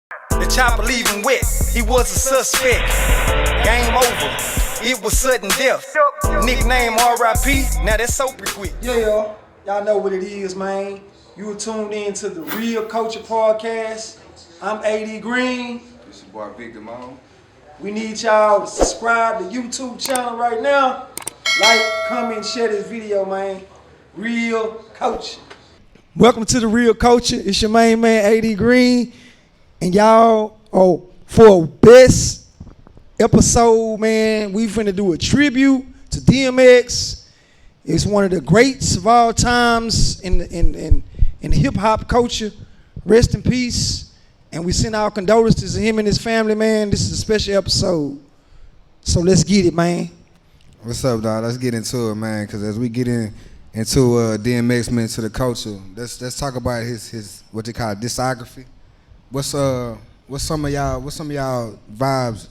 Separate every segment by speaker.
Speaker 1: The chopper leaving wet, he was a suspect. Game over, it was sudden death. Nickname R.I.P., now that's soap quick.
Speaker 2: Yeah, y'all know what it is, man. You were tuned in to the Real Koulture podcast. I'm AD Green.
Speaker 3: This your boy Victor Mom.
Speaker 2: We need y'all to subscribe to the YouTube channel right now. Like, comment, share this video, man. Real Koulture. Welcome to the Real Koulture. It's your main man, AD Green. And y'all, for best episode, man, we finna do a tribute to DMX. It's one of the greats of all times in the hip hop culture. Rest in peace. And we send our condolences to him and his family, man. This is a special episode. So let's get it, man.
Speaker 3: What's up, dog? Let's get into it, man. Because as we get into DMX, man, to the culture, let's talk about his what they call discography. What's some of y'all vibes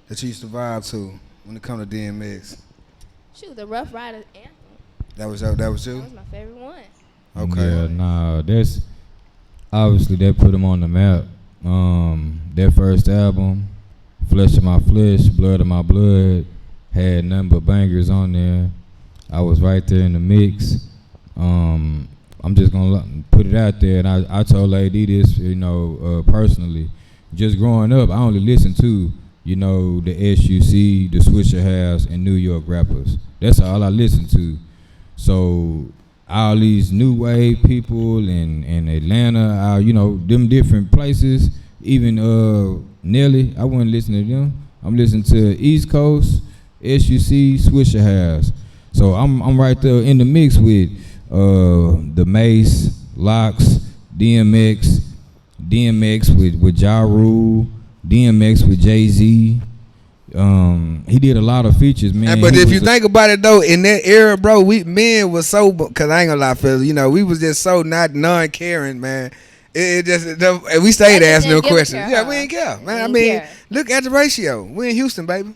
Speaker 3: that you used to vibe to when it come to DMX?
Speaker 4: Shoot, the Rough Riders anthem.
Speaker 3: That was you?
Speaker 4: That was my favorite one.
Speaker 3: Okay.
Speaker 5: Yeah, nah, that's obviously that put him on the map. That first album, Flesh of My Flesh, Blood of My Blood, had nothing but bangers on there. I was right there in the mix. I'm just gonna put it out there, and I told AD this, personally. Just growing up, I only listened to, the SUC, the Swisher House, and New York rappers. That's all I listened to. So all these new wave people in Atlanta, them different places, even Nelly, I wasn't listening to them. I'm listening to East Coast, SUC, Swisher House. So I'm right there in the mix with the Mace, Locks, DMX with Ja Rule, DMX with Jay-Z. He did a lot of features, man.
Speaker 3: But if you think about it though, in that era, bro, we men was so, cause I ain't gonna lie, fellas, we was just so not non-caring, man. It just we stayed asking them questions. Yeah, we ain't care, man. Look at the ratio. We in Houston, baby.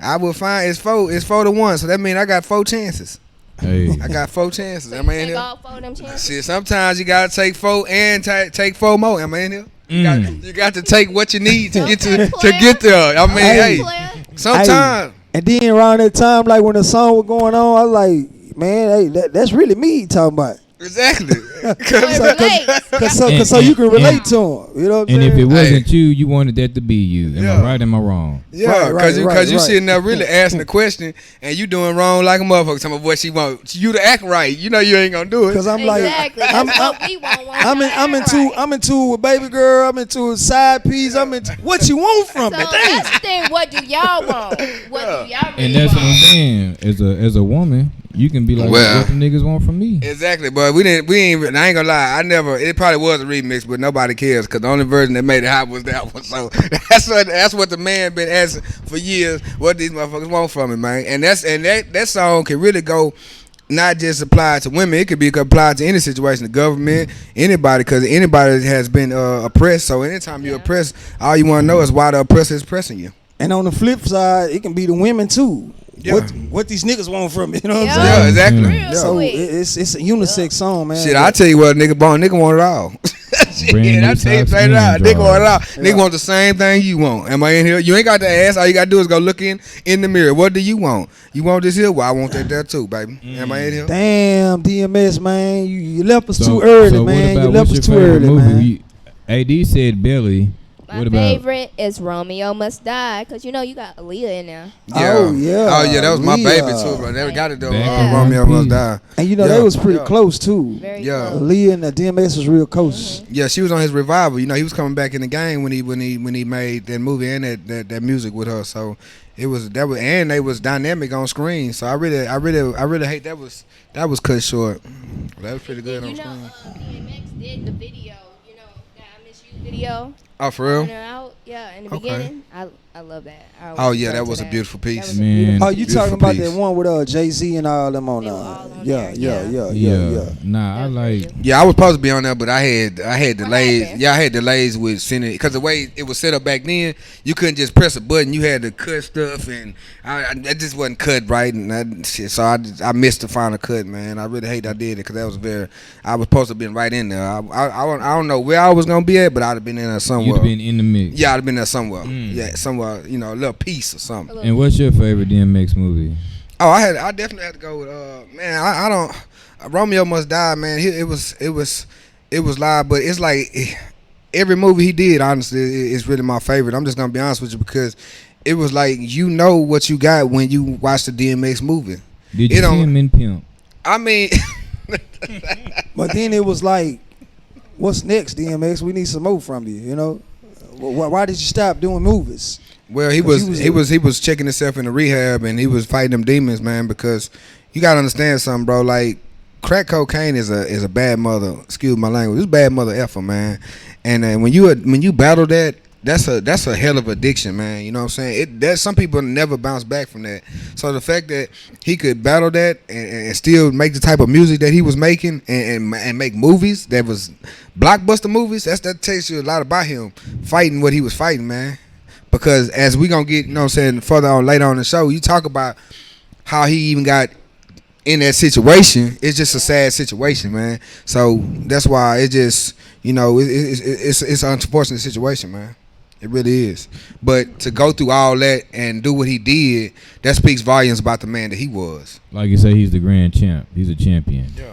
Speaker 3: I will find it's 4-1, so that means I got 4 chances.
Speaker 5: Hey.
Speaker 3: I got 4 chances.
Speaker 4: So
Speaker 3: Am I in
Speaker 4: take
Speaker 3: here?
Speaker 4: all 4 of them chances?
Speaker 3: Shit, sometimes you gotta take 4 and take 4 more. Am I in here? You got to take what you need to get there. I mean, hey, sometimes.
Speaker 2: And then around that time, like when the song was going on, I was like, man, hey, that's really me talking about.
Speaker 3: Exactly.
Speaker 2: So you can relate to him. You know what I'm saying?
Speaker 5: And if it wasn't you wanted that to be you. Am I right? Am I wrong?
Speaker 3: Yeah, because you sitting there really asking the question and you doing wrong like a motherfucker. Some of what she wants you to act right. You know you ain't gonna do it.
Speaker 2: Because I'm like,
Speaker 4: exactly.
Speaker 2: I'm into with baby girl. I'm into side piece. I'm into what you want from
Speaker 4: So
Speaker 2: me.
Speaker 4: that's the thing. What do y'all want? What do y'all really
Speaker 5: And that's what I'm
Speaker 4: want?
Speaker 5: saying. As a woman, you can be like, what the niggas want from me.
Speaker 3: Exactly, but we ain't. I ain't gonna lie. It probably was a remix, but nobody cares because the only version that made it hot was that one. So that's what the man been asking for years. What these motherfuckers want from me, man. And that song can really go. Not just applied to women, it could be applied to any situation, the government, anybody, because anybody has been oppressed. So anytime you're oppressed, all you want to know is why the oppressor is pressing you.
Speaker 2: And on the flip side, it can be the women too.
Speaker 3: Yeah.
Speaker 2: What these niggas want from me, you know what I'm saying?
Speaker 3: Yeah, exactly.
Speaker 4: Real
Speaker 2: So
Speaker 4: quick.
Speaker 2: it's a unisex song, man.
Speaker 3: Shit, I tell you what, nigga want it all. Shit, I tell you straight out, nigga want it all. Nigga want the same thing you want. Am I in here? You ain't got to ask. All you got to do is go look in the mirror. What do you want? You want this here? Well, I want that there too, baby. Am I in here?
Speaker 2: Damn, DMS, man. You left us too early, man. You left us too early,
Speaker 5: movie? AD said Belly.
Speaker 4: My favorite is Romeo Must Die, because you got Aaliyah in there.
Speaker 3: Yeah.
Speaker 2: Oh, yeah.
Speaker 3: That was my
Speaker 2: Aaliyah.
Speaker 3: baby too, bro. They got it though.
Speaker 4: Yeah.
Speaker 3: Romeo Must Die.
Speaker 2: And they was pretty close too.
Speaker 4: Very
Speaker 3: Yeah.
Speaker 4: close.
Speaker 2: Aaliyah and the DMS was real close.
Speaker 3: Yeah, she was on his revival. He was coming back in the game when he made that movie and that music with her. So it was and they was dynamic on screen. So I really hate that was cut short. That was pretty good on screen.
Speaker 4: DMX did the video, that I Miss You video.
Speaker 3: Oh, for real?
Speaker 4: In the beginning, I love that.
Speaker 3: Oh yeah, that was a beautiful piece.
Speaker 5: Man.
Speaker 2: Oh, you talking about
Speaker 3: piece.
Speaker 2: that one with Jay-Z and all them on
Speaker 4: They were all on
Speaker 2: yeah.
Speaker 5: Yeah. Nah, I like.
Speaker 3: Yeah, I was supposed to be on there, but I had delays.
Speaker 4: happened?
Speaker 3: Yeah, I had delays with sending it because the way it was set up back then, you couldn't just press a button. You had to cut stuff, and I just wasn't cut right, and so I missed the final cut, man. I really hate I did it because I was supposed to have been right in there. I don't know where I was gonna be at, but I'd have been in there somewhere. somewhere.
Speaker 5: You'd been in the mix.
Speaker 3: Yeah, I'd have been there somewhere. Yeah, somewhere, you know, a little piece or something.
Speaker 5: And what's your favorite DMX movie?
Speaker 3: Oh, I definitely had to go with man. I don't. Romeo Must Die, man. It was live, but it's like every movie he did, honestly, is really my favorite. I'm just gonna be honest with you because it was like you know what you got when you watch the DMX movie.
Speaker 5: Did you see him in Pimp?
Speaker 3: I mean,
Speaker 2: But then it was like, what's next, DMX? We need some more from you. You know, why did you stop doing movies?
Speaker 3: well, he was checking himself into rehab and he was fighting them demons, man. Because you gotta understand something, bro. Like crack cocaine is a bad mother. Excuse my language. It's a bad mother effer, man. And when you battle that. That's a hell of addiction, man. You know what I'm saying? Some people never bounce back from that. So the fact that he could battle that and still make the type of music that he was making and make movies that was blockbuster movies, that tells you a lot about him fighting what he was fighting, man. Because as we gonna get, you know what I'm saying, further on later on in the show, you talk about how he even got in that situation. It's just a sad situation, man. So that's why it just, you know, it's an unfortunate situation, man. It really is. But to go through all that and do what he did, that speaks volumes about the man that he was.
Speaker 5: Like you say, he's the grand champ. He's a champion.
Speaker 3: Yeah.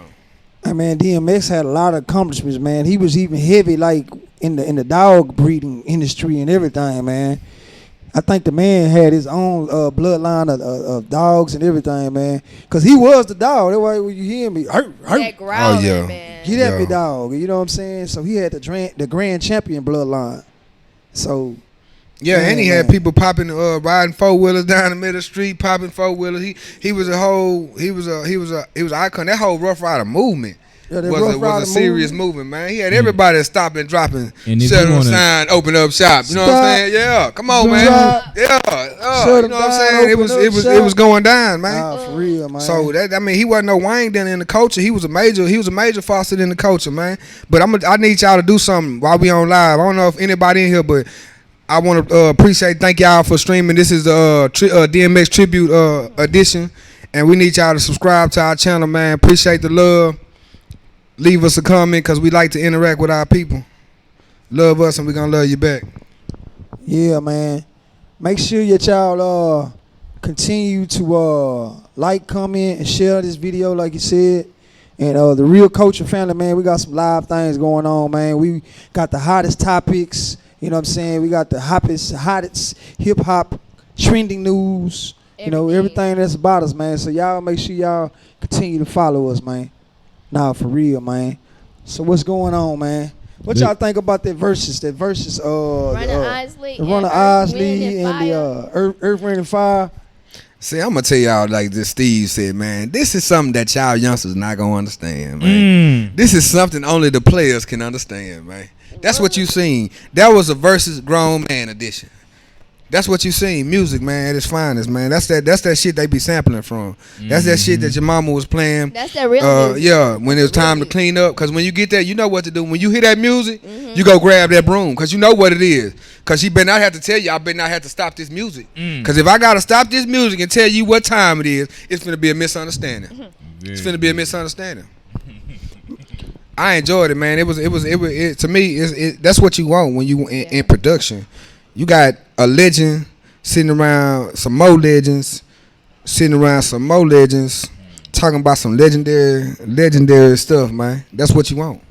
Speaker 2: I mean, DMX had a lot of accomplishments, man. He was even heavy, like in the dog breeding industry and everything, man. I think the man had his own bloodline of dogs and everything, man. Cause he was the dog. That's why when you hear me,
Speaker 4: That growling,
Speaker 3: yeah.
Speaker 4: man.
Speaker 2: get at me, dog. You know what I'm saying? So he had the grand champion bloodline. So
Speaker 3: Yeah,
Speaker 2: man,
Speaker 3: and he had
Speaker 2: man.
Speaker 3: people popping, riding 4-wheelers down the middle of the street, popping 4-wheelers. He was an icon. That whole Rough Rider movement
Speaker 2: Yeah, that
Speaker 3: was
Speaker 2: Rough
Speaker 3: a
Speaker 2: Rider
Speaker 3: serious movement, man. He had everybody stopping, dropping,
Speaker 5: And if
Speaker 3: shutting
Speaker 5: you
Speaker 3: on
Speaker 5: wanna-
Speaker 3: sign, open up shop. You know what I'm saying? Yeah, come on, man.
Speaker 2: Drop.
Speaker 3: Yeah,
Speaker 2: Shut
Speaker 3: you know what I'm
Speaker 2: down,
Speaker 3: saying? It
Speaker 2: open
Speaker 3: was
Speaker 2: up
Speaker 3: it was
Speaker 2: shop.
Speaker 3: it was going down, man.
Speaker 2: Nah, for real, man.
Speaker 3: So that, I mean, he wasn't no Wayne then in the culture. He was a major faucet in the culture, man. But I need y'all to do something while we on live. I don't know if anybody in here, but I want to thank y'all for streaming. This is the DMX tribute edition, and we need y'all to subscribe to our channel, man. Appreciate the love. Leave us a comment because we like to interact with our people. Love us and we're gonna love you back.
Speaker 2: Yeah, man. Make sure that y'all continue to like, comment, and share this video, like you said. And the Real Koulture family, man, we got some live things going on, man. We got the hottest topics. You know what I'm saying? We got the hottest hip hop trending news. You know, everything that's about us, man. So y'all make sure y'all continue to follow us, man. Nah, for real, man. So what's going on, man? What y'all think about that versus?
Speaker 4: Running Isley
Speaker 2: the Runner Isley and the Earth, Wind, and Fire.
Speaker 3: See, I'm gonna tell y'all like this. Steve said, man, this is something that y'all youngsters not gonna understand, man. This is something only the players can understand, man. That's what you seen. That was a versus grown man edition. That's what you seen. Music, man, at its finest, man. That's that shit they be sampling from. That's that shit that your mama was playing.
Speaker 4: That's that real music.
Speaker 3: Yeah, when it was time to clean up. Because when you get that, you know what to do. When you hear that music, you go grab that broom. Because you know what it is. Because she better not have to tell you, I better not have to stop this music. Because if I got to stop this music and tell you what time it is, it's going to be a misunderstanding. It's going to be a misunderstanding. I enjoyed it, man. It to me, that's what you want when you in production. You got a legend sitting around some more legends, talking about some legendary stuff, man. That's what you want.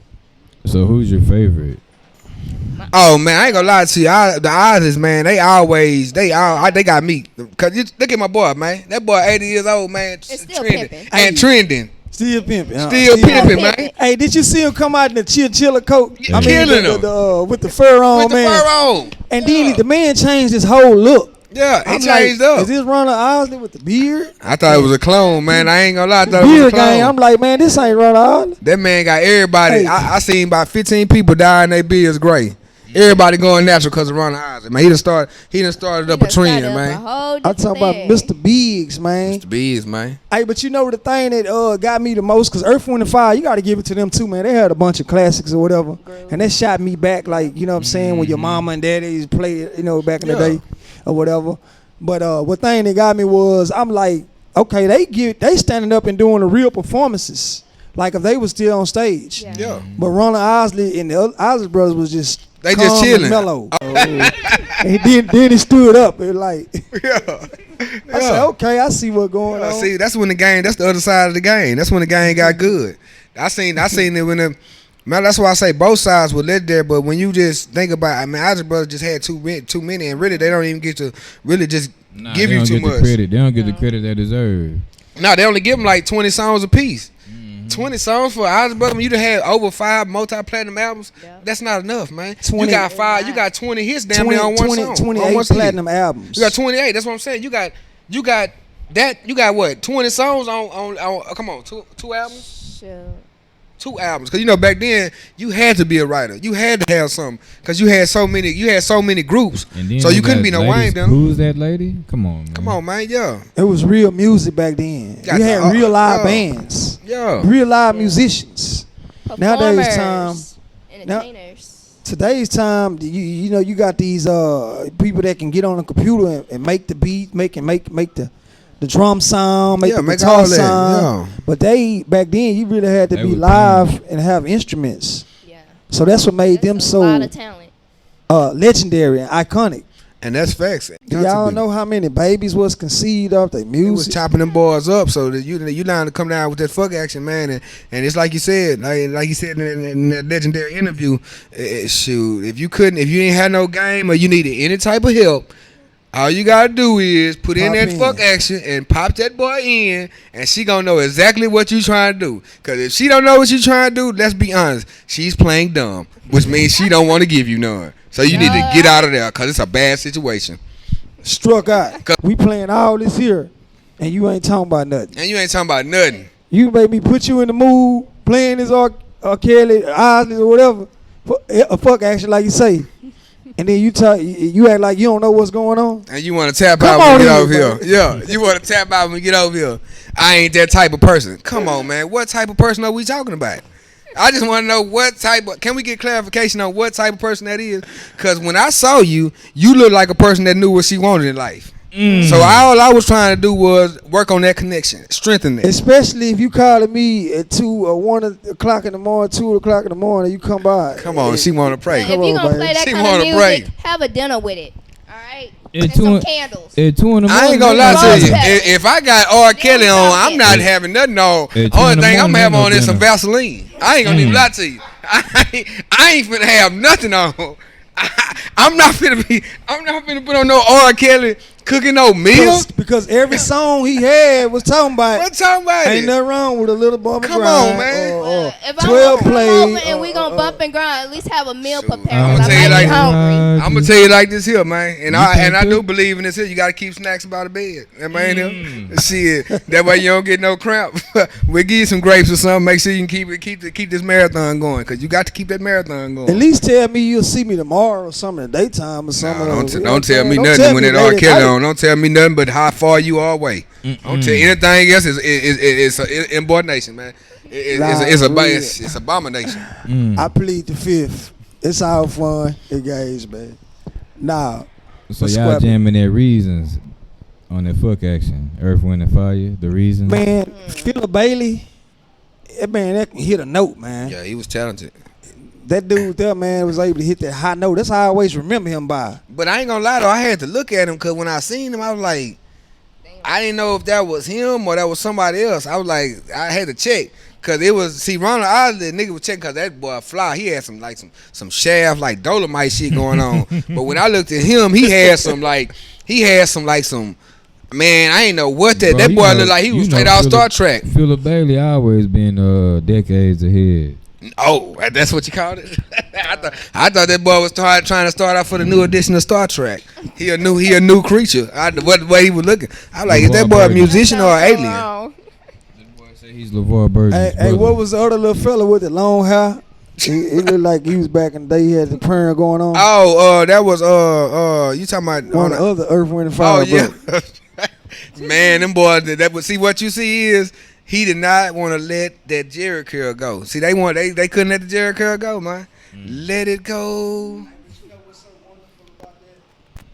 Speaker 5: So who's your favorite?
Speaker 3: Oh man, I ain't gonna lie to you. The artists, man, they got me. Cause look at my boy, man. That boy 80 years old, man.
Speaker 4: It's still
Speaker 3: trending
Speaker 4: pimping.
Speaker 3: and trending.
Speaker 2: Still pimping.
Speaker 3: Still pimping, man.
Speaker 2: Hey, did you see him come out in the chinchilla coat?
Speaker 3: Yeah. Killing him.
Speaker 2: With the fur on,
Speaker 3: With the
Speaker 2: man.
Speaker 3: fur on.
Speaker 2: And then the man changed his whole look.
Speaker 3: Yeah, he
Speaker 2: I'm
Speaker 3: changed
Speaker 2: like,
Speaker 3: up.
Speaker 2: Is this Ronald Isley with the beard?
Speaker 3: I thought it was a clone, man. I ain't gonna lie. I thought it was
Speaker 2: Beard
Speaker 3: a clone.
Speaker 2: gang. I'm like, man, this ain't Ronald Isley.
Speaker 3: That man got everybody.
Speaker 2: Hey.
Speaker 3: I seen about 15 people dying their beards gray. Everybody going natural because of Ronald Isley, man. He done started up a trend, man.
Speaker 2: I'm talking about Mr. Biggs, man.
Speaker 3: Mr. B's, man.
Speaker 2: Hey, but you know the thing that got me the most, because Earth, Wind, and Fire, you got to give it to them too, man. They had a bunch of classics or whatever. And that shot me back, like, you know what I'm saying, when your mama and daddy played it, you know, back in the day or whatever. But what thing that got me was, I'm like, okay, they standing up and doing the real performances, like if they was still on stage.
Speaker 3: Yeah.
Speaker 2: But Ronald Isley and the Isley brothers was just
Speaker 3: They
Speaker 2: calm
Speaker 3: just
Speaker 2: and
Speaker 3: chilling.
Speaker 2: mellow. And then he stood up and like,
Speaker 3: Yeah.
Speaker 2: I said, okay, I see what's going on.
Speaker 3: See, that's when the game. That's the other side of the game. That's when the game got good. I seen it when the. Man, that's why I say both sides were legendary. But when you just think about, I mean, Isaac Brothers just had too many, and really they don't even get to really just give you too much.
Speaker 5: They don't get the credit they deserve.
Speaker 3: No, they only give them like 20 songs a piece. 20 songs for Isaac Brothers. When you done had over 5 multi-platinum albums, that's not enough, man.
Speaker 2: 20,
Speaker 3: you got 5. You got 20 hits damn near on one song.
Speaker 2: 28 platinum albums.
Speaker 3: You got 28. That's what I'm saying. You got that. You got what? 20 songs on come on, two albums.
Speaker 4: Sure.
Speaker 3: 2 albums, cause you know back then you had to be a writer. You had to have something, cause you had so many groups, so you couldn't be no Wayne.
Speaker 5: Who's that lady? Come on, man.
Speaker 3: Come on, man. Yeah,
Speaker 2: it was real music back then. You had real live bands.
Speaker 3: Yeah,
Speaker 2: real live musicians. Nowadays time,
Speaker 4: entertainers.
Speaker 2: Today's time, you know you got these people that can get on a computer and make the beat, make the drum sound, make the guitar sound. Yeah. But back then you really had to be live and have instruments. Yeah. So that's what made them so
Speaker 4: a lot of talent.
Speaker 2: Legendary and iconic.
Speaker 3: And that's facts.
Speaker 2: Y'all know how many babies was conceived off their music.
Speaker 3: It was chopping them boys up, so that you down to come down with that fuck action, man. And it's like you said, like you said in that legendary interview, shoot, if you ain't had no game or you needed any type of help, all you gotta do is put in that fuck action and pop that boy in, and she gonna know exactly what you trying to do. Cause if she don't know what you trying to do, let's be honest, she's playing dumb, which means she don't want to give you none. So you need to get out of there, cause it's a bad situation.
Speaker 2: Struck out. We playing all this here, and you ain't talking about nothing. You made me put you in the mood playing this R. Kelly, Osley, or whatever, a fuck action like you say. And then you act like you don't know what's going on.
Speaker 3: And you want to tap out when we get over here. Yeah, you want to tap out when we get over here. I ain't that type of person. Come on, man. What type of person are we talking about? I just want to know what type of, can we get clarification on what type of person that is? Because when I saw you, you looked like a person that knew what she wanted in life. So all I was trying to do was work on that connection, strengthen it.
Speaker 2: Especially if you calling me at 2 or 1 o'clock in the morning, 2 o'clock in the morning, you come by.
Speaker 3: Come on, she want to pray.
Speaker 4: If you gonna play that kind of music, have a dinner with it. All right. And some candles.
Speaker 5: At 2 in the morning.
Speaker 3: I ain't gonna lie to you. If I got R. Kelly on, I'm not having nothing on. Only thing I'm having on is some Vaseline. I ain't gonna even lie to you. I ain't finna have nothing on. I'm not finna put on no R. Kelly cooking no meal.
Speaker 2: Because every song he had was talking about.
Speaker 3: What talking about?
Speaker 2: Ain't nothing wrong with a little bump and grind.
Speaker 3: Come on, man.
Speaker 4: If 12 play and we gonna bump and grind, at least have a meal prepared. I'm
Speaker 3: gonna tell you like this here, man. And I do believe in this here. You gotta keep snacks by the bed. Am I in there? Shit. That way you don't get no cramp. We'll give you some grapes or something. Make sure you can keep this marathon going, because you got to keep that marathon going.
Speaker 2: At least tell me you'll see me tomorrow or something in the daytime or something.
Speaker 3: Don't tell me nothing when that R. Kelly on. Don't tell me nothing but how far you are away. Don't tell anything else. It's insubordination, man. It's abomination.
Speaker 2: I plead the fifth. It's all fun and games, man. Nah.
Speaker 5: So y'all jamming their reasons on that fuck action. Earth, Wind, and Fire. The reasons.
Speaker 2: Man, Philip Bailey. That can hit a note, man.
Speaker 3: Yeah, he was talented.
Speaker 2: That dude there, man, was able to hit that high note. That's how I always remember him by.
Speaker 3: But I ain't gonna lie though, I had to look at him, because when I seen him, I was like, I didn't know if that was him or that was somebody else. I was like, I had to check, because it was, see, Ronald Osley, nigga was checking because that boy fly. He had some shaft like Dolomite shit going on. But when I looked at him, he had some man, I ain't know what that. That boy looked like he was straight out Star Trek.
Speaker 5: Philip Bailey always been decades ahead.
Speaker 3: Oh, that's what you called it? I thought that boy was trying to start out for the new edition of Star Trek. He a new creature. What the way he was looking, I was like, is that boy a musician or an alien?
Speaker 5: That boy said he's LeVar Burton's
Speaker 2: Hey, what was the other little fella with the long hair? He looked like he was back in the day. He had the perm going on.
Speaker 3: Oh, that was you talking about
Speaker 2: one of the other Earth, Wind, and Fire.
Speaker 3: Oh yeah, man, them boys. That would see what you see is. He did not want to let that Jerry curl go. See, they couldn't let the Jerry curl go, man. Let it go.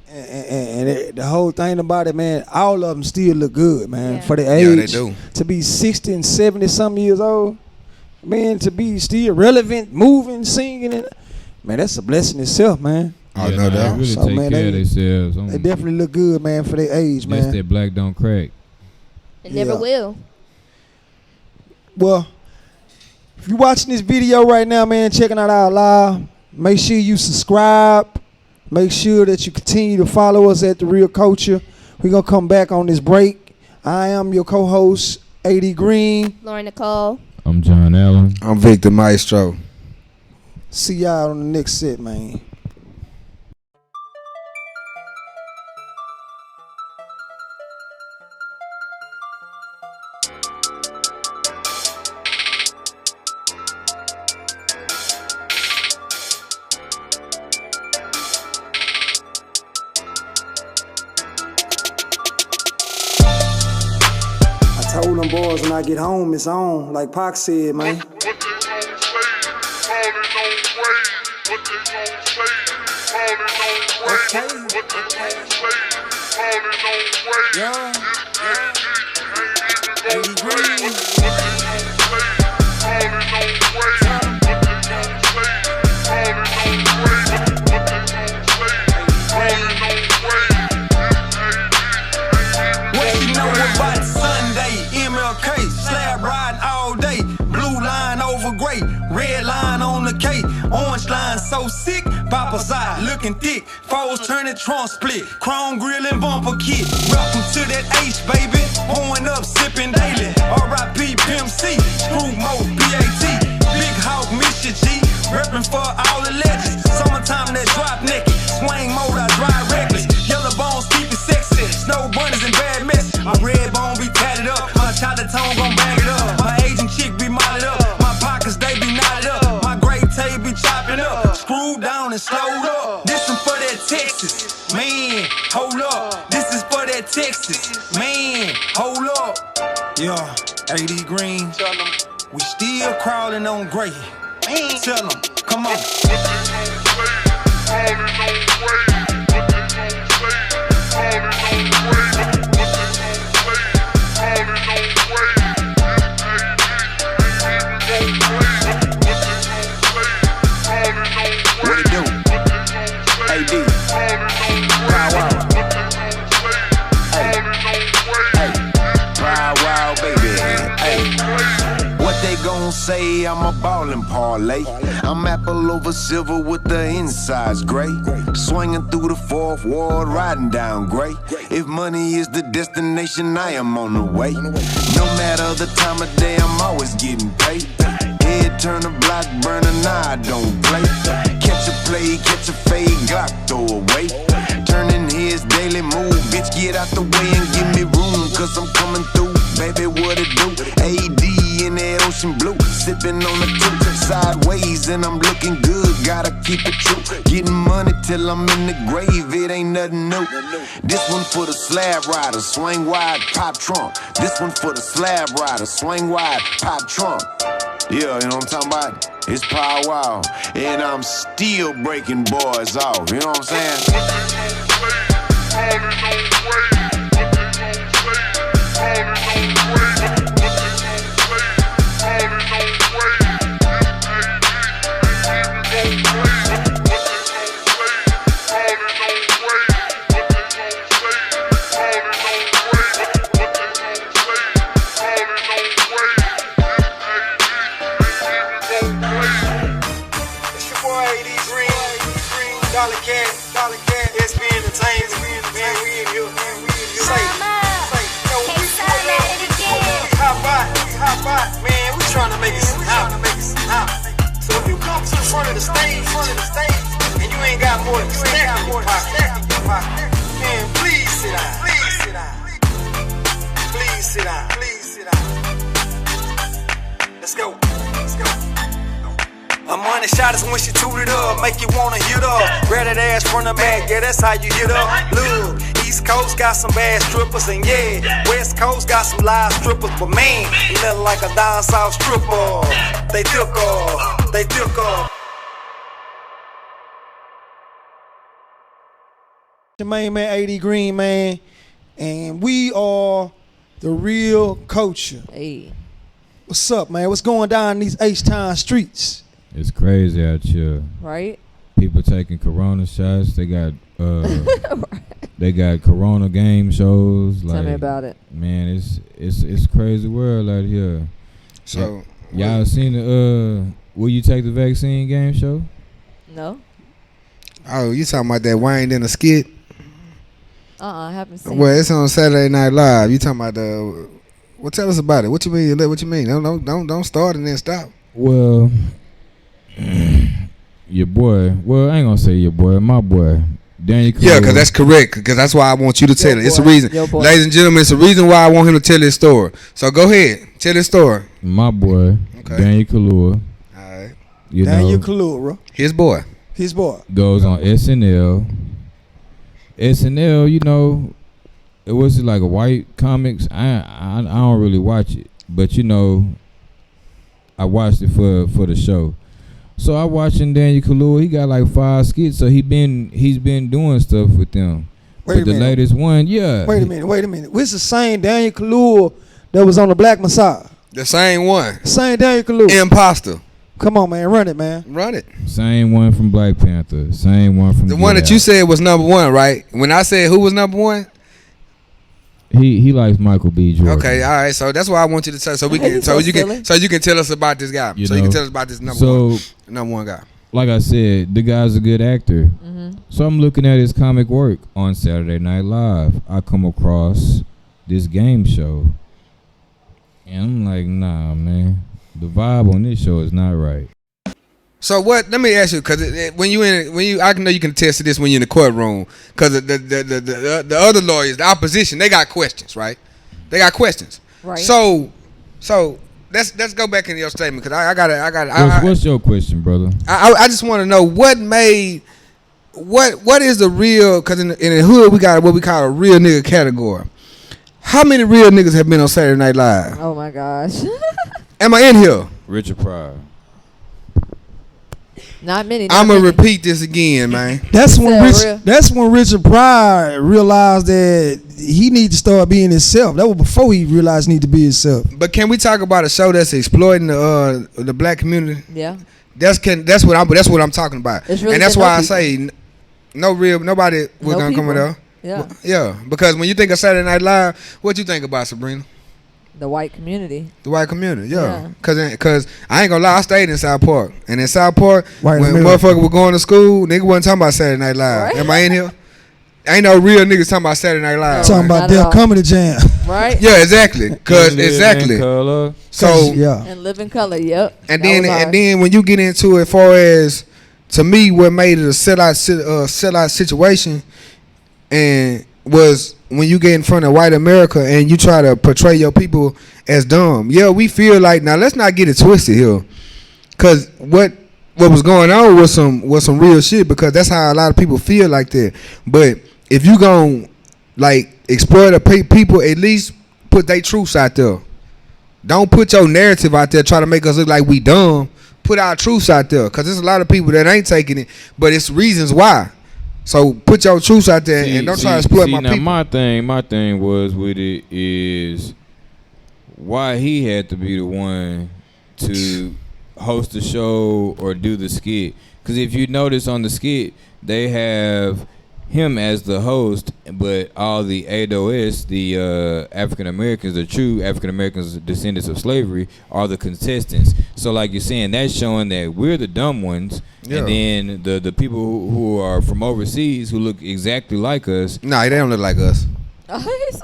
Speaker 2: And the whole thing about it, man, all of them still look good, man. For the age,
Speaker 3: they do.
Speaker 2: To be 60 and 70 some years old, man, to be still relevant, moving, singing, Man, that's a blessing itself, man.
Speaker 3: Oh,
Speaker 5: Yeah,
Speaker 3: no
Speaker 5: they
Speaker 3: doubt.
Speaker 5: really
Speaker 2: So,
Speaker 5: take
Speaker 2: man,
Speaker 5: care of themselves.
Speaker 2: They definitely look good, man, for their age,
Speaker 5: That's
Speaker 2: man.
Speaker 5: that black don't crack.
Speaker 4: It never
Speaker 2: Yeah.
Speaker 4: will.
Speaker 2: Well, if you're watching this video right now, man, checking out our live, make sure you subscribe. Make sure that you continue to follow us at The Real Koulture. We're going to come back on this break. I am your co-host, AD Green.
Speaker 4: Lauren Nicole.
Speaker 5: I'm John Allen.
Speaker 3: I'm Victor Maestro.
Speaker 2: See y'all on the next set, man. I told them boys when I get home, it's on, like Pac said, man.
Speaker 6: What they gon' say? Falling on ways. What they gon' say? Falling on ways.
Speaker 2: Okay.
Speaker 6: What they gon' say? Falling on ways.
Speaker 2: Yeah.
Speaker 6: This ain't even gon' play. What they gon' say? Falling on ways. What they gon' say? Falling on ways. What they gon' say? Falling on ways.
Speaker 7: What you know about Sunday? MLK, slab riding all day. Blue line over gray, red line on the K. Orange line so sick, Papa's eye looking thick. Foes turning trunk split, chrome grill and bumper kit. Welcome to that H, baby. Pouring up, sipping daily. R.I.P. Pimp C, Screw Mo, B.A.T. Big Hawk, Mr. G, reppin' for all the legends. Summertime that drop naked, swing mode, I drive reckless. Yellow bones keep it sexy, snow bunnies and bad mess. My red bone be tatted up, my chocolate tone gon' bag it up. My Asian chick be modded up, my pockets they be knotted up. My gray tape be chopping up, screwed down and slowed up. This one for that Texas, man, hold up. This is for that Texas, man, hold up. Yeah, AD Green, we still crawling on gray. Tell them, come on.
Speaker 6: What they gon' say? Falling on ways. What they gon' say? Falling on ways. What they gon' say? Falling on ways. This ain't even gon' play. What they gon' say? Falling on ways.
Speaker 7: What it do?
Speaker 6: What they gon' say?
Speaker 7: AD.
Speaker 6: Falling on ways.
Speaker 7: Wow, wow.
Speaker 6: What they gon' say? Falling on ways.
Speaker 7: Wow, wow, baby. Hey. What they gon' say? I'm a ballin' parlay. I'm apple over silver with the insides gray. Swinging through the fourth ward, riding down gray. If money is the destination, I am on the way. No matter the time of day, I'm always getting paid. Head turn the block burner, nah, I don't play. Catch a play, catch a fade, Glock throw away. Turning heads, daily move, bitch, get out the way and give me room, cause I'm coming through. Baby, what it do? AD in that ocean blue, sipping on the coupe sideways, and I'm looking good. Gotta keep it true, getting money till I'm in the grave. It ain't nothing new. This one for the slab rider, swing wide, pop trunk. This one for the slab rider, swing wide, pop trunk. Yeah, you know what I'm talking about? It's Power Wow, and I'm still breaking boys off. You know what I'm saying?
Speaker 6: What they gon' say? Falling on ways. What they gon' say? Falling on ways. What they gon' say? Falling on ways. This ain't even gon' play. What they gon' say? Falling on ways. What they gon' say? Falling on ways. What they gon' say? Falling on ways. This ain't even gon' play.
Speaker 2: It's your boy AD Green, Dollar Cat, SB Entertainment, man, we in here. Say, yo, we hot pot, man, we tryna make it hot. So if you come to the front of the stage, and you ain't got more than a stack in your pocket, man, please sit down. Let's go. A money shot is when she tooted up, make you wanna hit up. Grab that ass from the back, yeah, that's how you hit up. Look, East Coast got some bad strippers, and yeah, West Coast got some live strippers, but man, you nothing like a down south stripper. They took off. The main man, AD Green, man, and we are The Real Koulture.
Speaker 4: Hey.
Speaker 2: What's up, man? What's going down in these H-Town streets?
Speaker 5: It's crazy out here.
Speaker 4: Right?
Speaker 5: people taking Corona shots. They got they got Corona game shows.
Speaker 8: Tell me about it.
Speaker 5: Man, it's crazy world out here.
Speaker 3: So
Speaker 5: y'all seen the will you take the vaccine game show?
Speaker 8: No.
Speaker 3: Oh, you talking about that Wayne in a skit?
Speaker 8: I haven't seen.
Speaker 3: Well, it's on Saturday Night Live. You talking about the? Well, tell us about it. What you mean? What you mean? Don't start and then stop.
Speaker 5: Well, your boy. Well, I ain't gonna say your boy. My boy. Daniel.
Speaker 3: Yeah, because that's correct. Because that's why I want you to tell it. It's a reason, ladies and gentlemen. It's a reason why I want him to tell his story. So go ahead, tell his story.
Speaker 5: My boy, Daniel Koulture.
Speaker 3: All right.
Speaker 2: Daniel Koulture,
Speaker 3: his boy.
Speaker 2: His boy
Speaker 5: goes on SNL. SNL, you know, it was like a white comics. I don't really watch it, but you know, I watched it for the show. So I watching Daniel Koulture. He got like 5 skits, so he's been doing stuff with them.
Speaker 2: Wait a
Speaker 5: the
Speaker 2: minute.
Speaker 5: Latest one, yeah.
Speaker 2: Wait a minute. What's the same Daniel Koulture that was on the Black Messiah?
Speaker 3: The same one.
Speaker 2: Same Daniel Koulture.
Speaker 3: Imposter.
Speaker 2: Come on, man, run it, man.
Speaker 3: Run it.
Speaker 5: Same one from Black Panther. Same one from
Speaker 3: the one that you said was number 1, right? When I said who was number 1,
Speaker 5: he likes Michael B. Jordan.
Speaker 3: okay, all right. So that's why I want you to tell. So we can. So you can tell us about this guy.
Speaker 5: You
Speaker 3: so
Speaker 5: know,
Speaker 3: you can tell us about this number one guy.
Speaker 5: Like I said, the guy's a good actor.
Speaker 8: Mm-hmm.
Speaker 5: So I'm looking at his comic work on Saturday Night Live. I come across this game show, and I'm like, nah, man. The vibe on this show is not right.
Speaker 3: So what? Let me ask you, because I know you can attest to this when you're in the courtroom, because the other lawyers, the opposition, they got questions, right? They got questions.
Speaker 8: Right.
Speaker 3: So let's go back in your statement, because I got.
Speaker 5: What's your question, brother?
Speaker 3: I just want to know what is the real? Because in the hood we got what we call a real nigga category. How many real niggas have been on Saturday Night Live?
Speaker 8: Oh my gosh.
Speaker 3: Am I in here?
Speaker 5: Richard Pryor.
Speaker 8: Not many.
Speaker 3: I'm gonna repeat this again, man.
Speaker 2: That's when Richard Pryor realized that he need to start being himself. That was before he realized he need to be himself.
Speaker 3: But can we talk about a show that's exploiting the black community?
Speaker 8: Yeah.
Speaker 3: That's what I'm talking about.
Speaker 8: Really,
Speaker 3: and that's why I say nobody was gonna come with her.
Speaker 8: Yeah.
Speaker 3: Yeah, because when you think of Saturday Night Live, what you think about, Sabrina?
Speaker 8: The white community.
Speaker 3: The white community, yeah. Cause I ain't gonna lie, I stayed in South Park, and in South Park,
Speaker 2: White
Speaker 3: when
Speaker 2: America.
Speaker 3: motherfucker was going to school, nigga wasn't talking about Saturday Night Live.
Speaker 8: Right.
Speaker 3: Am I in here? Ain't no real niggas talking about Saturday Night Live.
Speaker 2: Talking about Def Comedy Jam.
Speaker 8: Right.
Speaker 3: Yeah, exactly. Exactly. So
Speaker 2: yeah.
Speaker 8: And Live in Color. Yep.
Speaker 3: And then when you get into it, as far as to me, what made it a sellout situation, and was when you get in front of white America and you try to portray your people as dumb. Yeah, we feel like, now let's not get it twisted here, cause what was going on was some real shit, because that's how a lot of people feel like that. But if you gon' like exploit the people, at least put their truths out there. Don't put your narrative out there try to make us look like we dumb. Put our truths out there, cause there's a lot of people that ain't taking it, but it's reasons why. So put your truths out there and don't try to exploit my people.
Speaker 5: My thing was with it is why he had to be the one to host the show or do the skit. Because if you notice on the skit, they have him as the host, but all the ADOS, the African Americans, the true African Americans, descendants of slavery, are the contestants. So like you're saying, that's showing that we're the dumb ones, and then the people who are from overseas who look exactly like us.
Speaker 3: Nah, they don't look like us.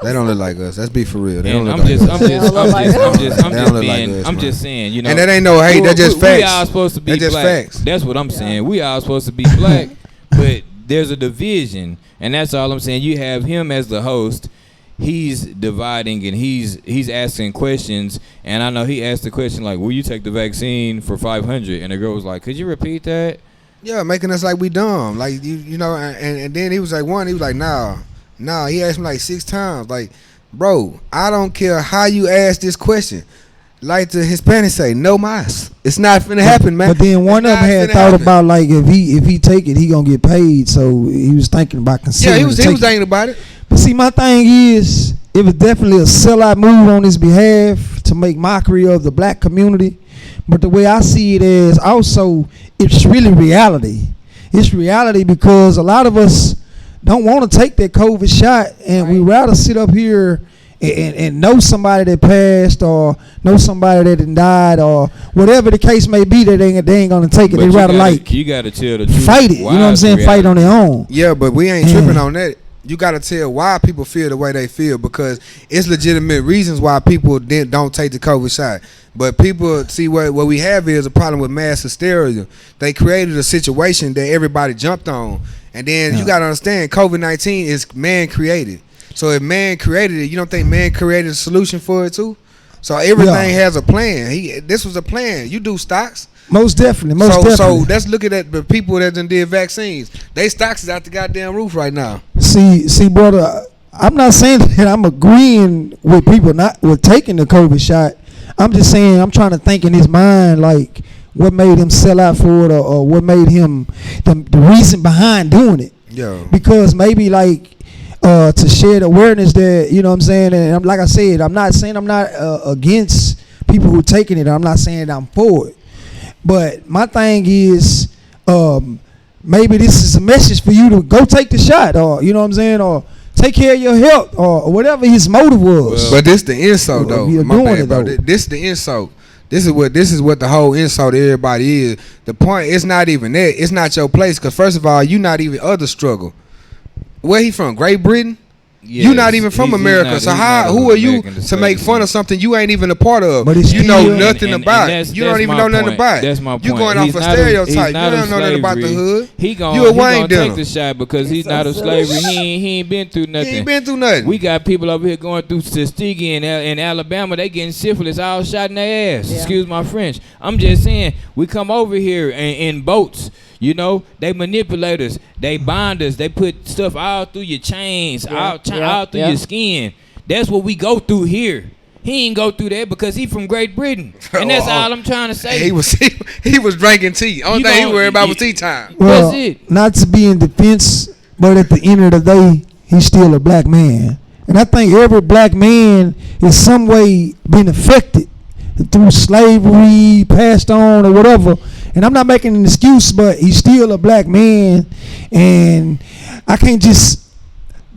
Speaker 3: They don't look like us. Let's be for real. They don't look like us.
Speaker 5: I'm just saying, you know.
Speaker 3: And that ain't no hate. That's just facts.
Speaker 5: We all supposed to be black.
Speaker 3: Facts.
Speaker 5: That's what I'm saying. We all supposed to be black, but there's a division, and that's all I'm saying. You have him as the host. He's dividing and he's asking questions, and I know he asked the question like, "Will you take the vaccine for 500?" And the girl was like, "Could you repeat that?"
Speaker 3: Yeah, making us like we dumb, like you know. And then he was like nah. He asked me like 6 times, like, bro, I don't care how you ask this question. Like the Hispanics say, no mas. It's not finna happen, man.
Speaker 2: But then one of them had thought about like if he take it, he gonna get paid. So he was thinking about considering.
Speaker 3: Yeah, he was thinking about it.
Speaker 2: But see, my thing is, it was definitely a sellout move on his behalf to make mockery of the black community. But the way I see it is also, it's really reality. it's reality because a lot of us don't want to take that COVID shot, and we rather sit up here and know somebody that passed or know somebody that done died or whatever the case may be that they ain't gonna take it.
Speaker 5: But
Speaker 2: They rather
Speaker 5: you gotta tell the truth.
Speaker 2: fight it. You know what I'm saying? Fight on their own.
Speaker 3: Yeah, but we ain't tripping on that. You gotta tell why people feel the way they feel because it's legitimate reasons why people don't take the COVID shot. But people see what we have is a problem with mass hysteria. They created a situation that everybody jumped on, and then you gotta understand COVID-19 is man created. So if man created it, you don't think man created a solution for it too? So everything has a plan. This was a plan. You do stocks.
Speaker 2: Most definitely.
Speaker 3: So let's look at the people that done did vaccines. They stocks is out the goddamn roof right now.
Speaker 2: See, brother, I'm not saying that I'm agreeing with people not with taking the COVID shot. I'm just saying I'm trying to think in his mind like what made him sell out for it or what made him the reason behind doing it.
Speaker 3: Yeah.
Speaker 2: Because maybe like to share the awareness that, you know what I'm saying, and like I said, I'm not saying I'm not against people who taking it. I'm not saying that I'm for it. But my thing is maybe this is a message for you to go take the shot or, you know what I'm saying, or take care of your health or whatever his motive was.
Speaker 3: But this the insult though.
Speaker 2: My bad, bro.
Speaker 3: This the insult. This is what the whole insult to everybody is. The point is not even that. It's not your place because first of all, you not even other struggle. Where he from? Great Britain?
Speaker 5: Yes,
Speaker 3: you not even from America, so who are you to make fun of something you ain't even a part of?
Speaker 2: But
Speaker 3: you know nothing about. You don't even know nothing about.
Speaker 5: That's my point.
Speaker 3: You going off a stereotype. You don't know nothing about the hood.
Speaker 5: He gonna take the shot because he's not of slavery. He ain't been through nothing.
Speaker 3: He ain't been through nothing.
Speaker 5: We got people over here going through Tuskegee in Alabama. They getting syphilis all shot in their ass. Excuse my French. I'm just saying we come over here in boats. You know, they manipulate us, they bind us, they put stuff all through your chains, all through your skin. That's what we go through here. He ain't go through that because he from Great Britain, and that's all I'm trying to say.
Speaker 3: He was drinking tea. Only thing he worried about was tea time.
Speaker 2: Well,
Speaker 5: that's it.
Speaker 2: Not to be in defense, but at the end of the day, he's still a black man, and I think every black man in some way been affected through slavery, passed on or whatever. And I'm not making an excuse, but he's still a black man, and I can't just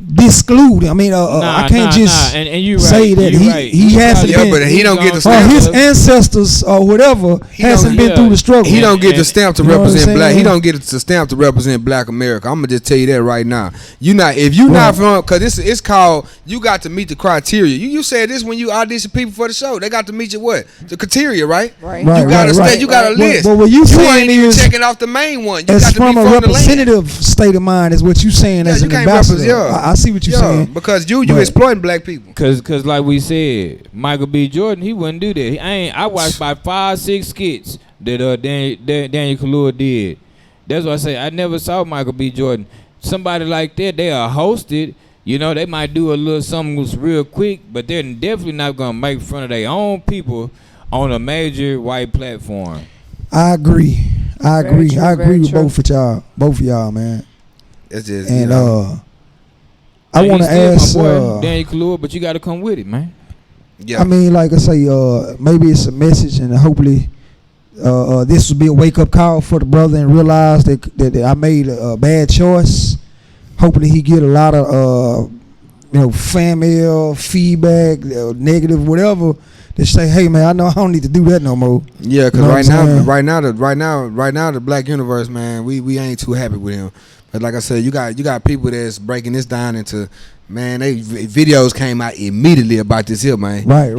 Speaker 2: disclude. I mean, I can't just
Speaker 5: and you
Speaker 2: say that he hasn't been.
Speaker 3: But he don't get the
Speaker 2: or
Speaker 3: stamp.
Speaker 2: his ancestors or whatever hasn't been through the struggle.
Speaker 3: He don't get the stamp to represent black.
Speaker 2: saying?
Speaker 3: He don't get the stamp to represent black America. I'm gonna just tell you that right now. If you not from, because it's called, you got to meet the criteria. You said this when you audition people for the show. They got to meet you what? The criteria, right?
Speaker 8: Right.
Speaker 3: You got you got a list.
Speaker 2: But what you saying
Speaker 3: ain't even
Speaker 2: is
Speaker 3: checking off the main one. You
Speaker 2: as
Speaker 3: got to
Speaker 2: from
Speaker 3: be
Speaker 2: a
Speaker 3: from the land.
Speaker 2: representative state of mind is what you saying as
Speaker 3: you
Speaker 2: an
Speaker 3: can't
Speaker 2: ambassador. I see what you're saying.
Speaker 3: Because you
Speaker 2: But-
Speaker 3: exploiting black people.
Speaker 5: Cause like we said, Michael B. Jordan, he wouldn't do that. I watched about 5-6 skits that Daniel Kaluuya did. That's what I say. I never saw Michael B. Jordan. Somebody like that, they are hosted. You know, they might do a little something was real quick, but they're definitely not gonna make fun of their own people on a major white platform.
Speaker 2: I agree. I agree with
Speaker 8: true.
Speaker 2: both of y'all, man.
Speaker 3: It's just
Speaker 2: And I
Speaker 5: And
Speaker 2: want to
Speaker 5: he's still my
Speaker 2: ask.
Speaker 5: boy, Daniel Kaluuya, but you got to come with it, man.
Speaker 3: yeah.
Speaker 2: I mean, like I say, maybe it's a message, and hopefully, this will be a wake up call for the brother and realize that I made a bad choice. Hopefully, he get a lot of fan mail, feedback, negative, whatever. They say, hey man, I know I don't need to do that no more.
Speaker 3: Yeah, because
Speaker 2: You know what I'm saying?
Speaker 3: right now, the black universe, man, we ain't too happy with him. But like I said, you got people that's breaking this down into, man, videos came out immediately about this here, man.
Speaker 2: Right.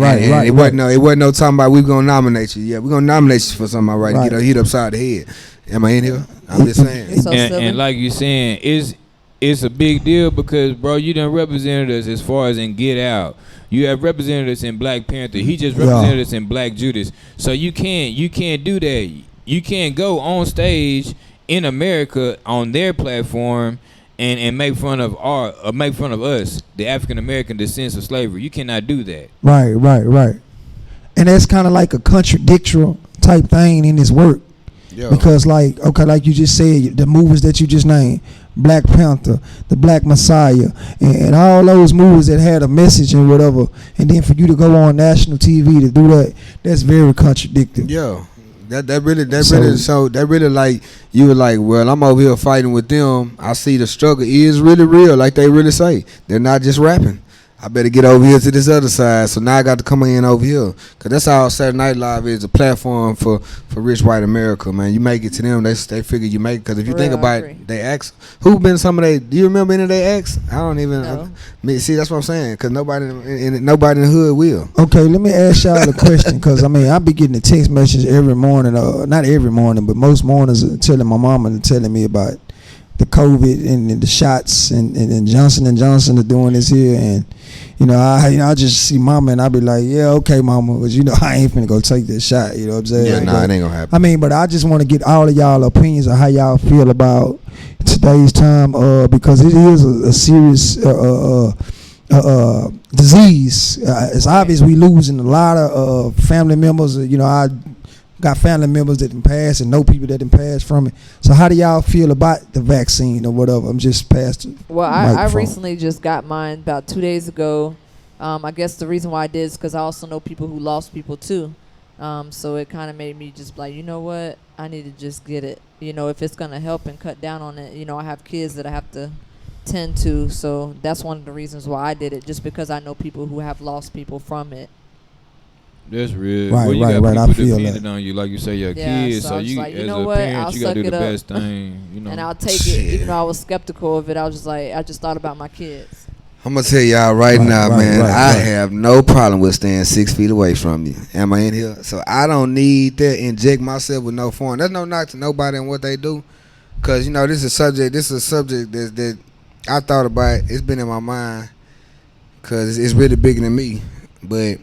Speaker 3: It wasn't no talking about we gonna nominate you. Yeah, we gonna nominate you for something, all right. Get a hit upside the head. Am I in here? I'm just saying.
Speaker 8: So silly.
Speaker 5: And like you saying, it's a big deal because, bro, you done represented us as far as in Get Out. You have represented us in Black Panther. He just represented us in Black Judas. So you can't do that. You can't go on stage in America on their platform and make fun of us, the African American descendants of slavery. You cannot do that.
Speaker 2: Right. And that's kind of like a contradictory type thing in his work.
Speaker 3: Yeah.
Speaker 2: Because like you just said, the movies that you just named, Black Panther, The Black Messiah, and all those movies that had a message and whatever, and then for you to go on national TV to do that, that's very contradictory.
Speaker 3: Yeah. That
Speaker 2: So-
Speaker 3: really like you were like, well, I'm over here fighting with them. I see the struggle is really real, like they really say. They're not just rapping. I better get over here to this other side. So now I got to come in over here, cause that's all Saturday Night Live is, a platform for rich white America, man. You make it to them, they figure you make it. Cause if you
Speaker 8: For
Speaker 3: think
Speaker 8: real, I
Speaker 3: about
Speaker 8: agree.
Speaker 3: it, they acts. Who been some of they? Do you remember any of they acts? I don't even.
Speaker 8: No.
Speaker 3: See, that's what I'm saying. Cause nobody in the hood will.
Speaker 2: Okay, let me ask y'all a question, because I mean I be getting a text message every morning, not every morning, but most mornings, telling my mama and telling me about the COVID and the shots and Johnson and Johnson are doing this here, and I just see mama and I be like, yeah, okay, mama, but I ain't finna go take this shot. You know what I'm saying?
Speaker 3: Yeah, nah,
Speaker 2: But,
Speaker 3: it ain't gonna happen.
Speaker 2: I mean, but I just want to get all of y'all opinions on how y'all feel about today's time, because it is a serious disease. It's obvious we losing a lot of family members. I got family members that done passed and know people that done passed from it. So how do y'all feel about the vaccine or whatever? I'm just past it.
Speaker 8: Well, I recently just got mine about 2 days ago. I guess the reason why I did is because I also know people who lost people too. So it kind of made me just like, you know what? I need to just get it. If it's going to help and cut down on it. I have kids that I have to tend to. So that's one of the reasons why I did it, just because I know people who have lost people from it.
Speaker 5: That's real.
Speaker 2: Right,
Speaker 5: well, you
Speaker 2: right,
Speaker 5: got
Speaker 2: right. I
Speaker 5: people
Speaker 2: feel
Speaker 5: depending
Speaker 2: that.
Speaker 5: on you, like you say, your
Speaker 8: Yeah,
Speaker 5: kids.
Speaker 8: so
Speaker 5: So
Speaker 8: I was
Speaker 5: you,
Speaker 8: like, you
Speaker 5: as
Speaker 8: know
Speaker 5: a
Speaker 8: what?
Speaker 5: parent,
Speaker 8: I'll
Speaker 5: you gotta do
Speaker 8: suck
Speaker 5: the
Speaker 8: it up.
Speaker 5: best thing.
Speaker 8: And I'll take it, even though I was skeptical of it. I was just like, I just thought about my kids.
Speaker 3: I'm gonna tell y'all right now, man. I have no problem with staying 6 feet away from you. Am I in here? So I don't need to inject myself with no foreign. There's no knock to nobody and what they do, cause this is a subject. This is a subject that I thought about. It's been in my mind, cause it's really bigger than me. But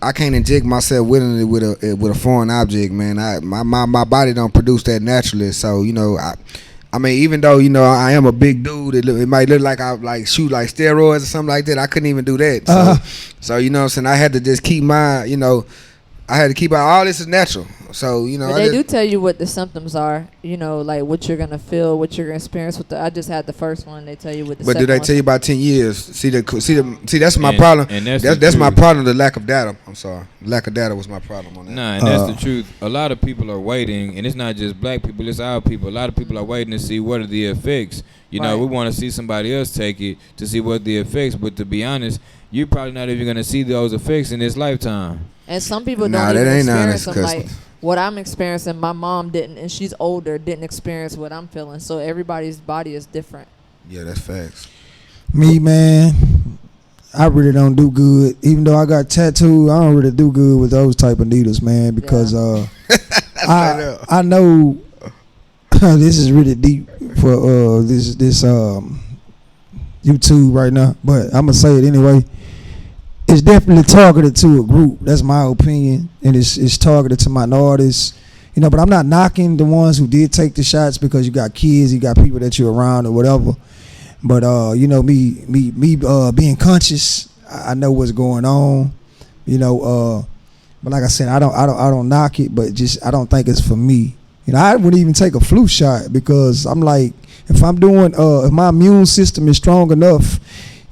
Speaker 3: I can't inject myself willingly with a foreign object, man. My body don't produce that naturally. So I mean, even though I am a big dude, it might look like I like shoot like steroids or something like that. I couldn't even do that. So what I'm saying, I had to just keep my I had to keep out all this is natural. So
Speaker 8: But they do tell you what the symptoms are. Like what you're gonna feel, what you're gonna experience with I just had the first one. They tell you what the.
Speaker 3: But do they tell you about 10 years? See that's my
Speaker 5: And-
Speaker 3: problem.
Speaker 5: and that's
Speaker 3: That's
Speaker 5: the
Speaker 3: my
Speaker 5: truth.
Speaker 3: problem. The lack of data. I'm sorry. Lack of data was my problem on that.
Speaker 5: Nah, and that's the truth. A lot of people are waiting, and it's not just black people, it's our people. A lot of people are waiting to see what are the effects. We want to see somebody else take it to see what the effects, but to be honest, you're probably not even going to see those effects in this lifetime.
Speaker 8: And some people
Speaker 3: Nah,
Speaker 8: don't
Speaker 3: that
Speaker 8: even
Speaker 3: ain't
Speaker 8: experience
Speaker 3: honest,
Speaker 8: them.
Speaker 3: 'cause-
Speaker 8: Like what I'm experiencing, my mom didn't, and she's older, didn't experience what I'm feeling. So everybody's body is different.
Speaker 3: Yeah, that's facts.
Speaker 2: Me, man, I really don't do good. Even though I got tattooed, I don't really do good with those type of needles, man, because I know this is really deep for this YouTube right now, but I'm gonna say it anyway. It's definitely targeted to a group. That's my opinion, and it's targeted to minorities. But I'm not knocking the ones who did take the shots, because you got kids, you got people that you're around or whatever. But me being conscious, I know what's going on. But like I said, I don't knock it, but just I don't think it's for me. I wouldn't even take a flu shot, because I'm like, if I'm doing if my immune system is strong enough,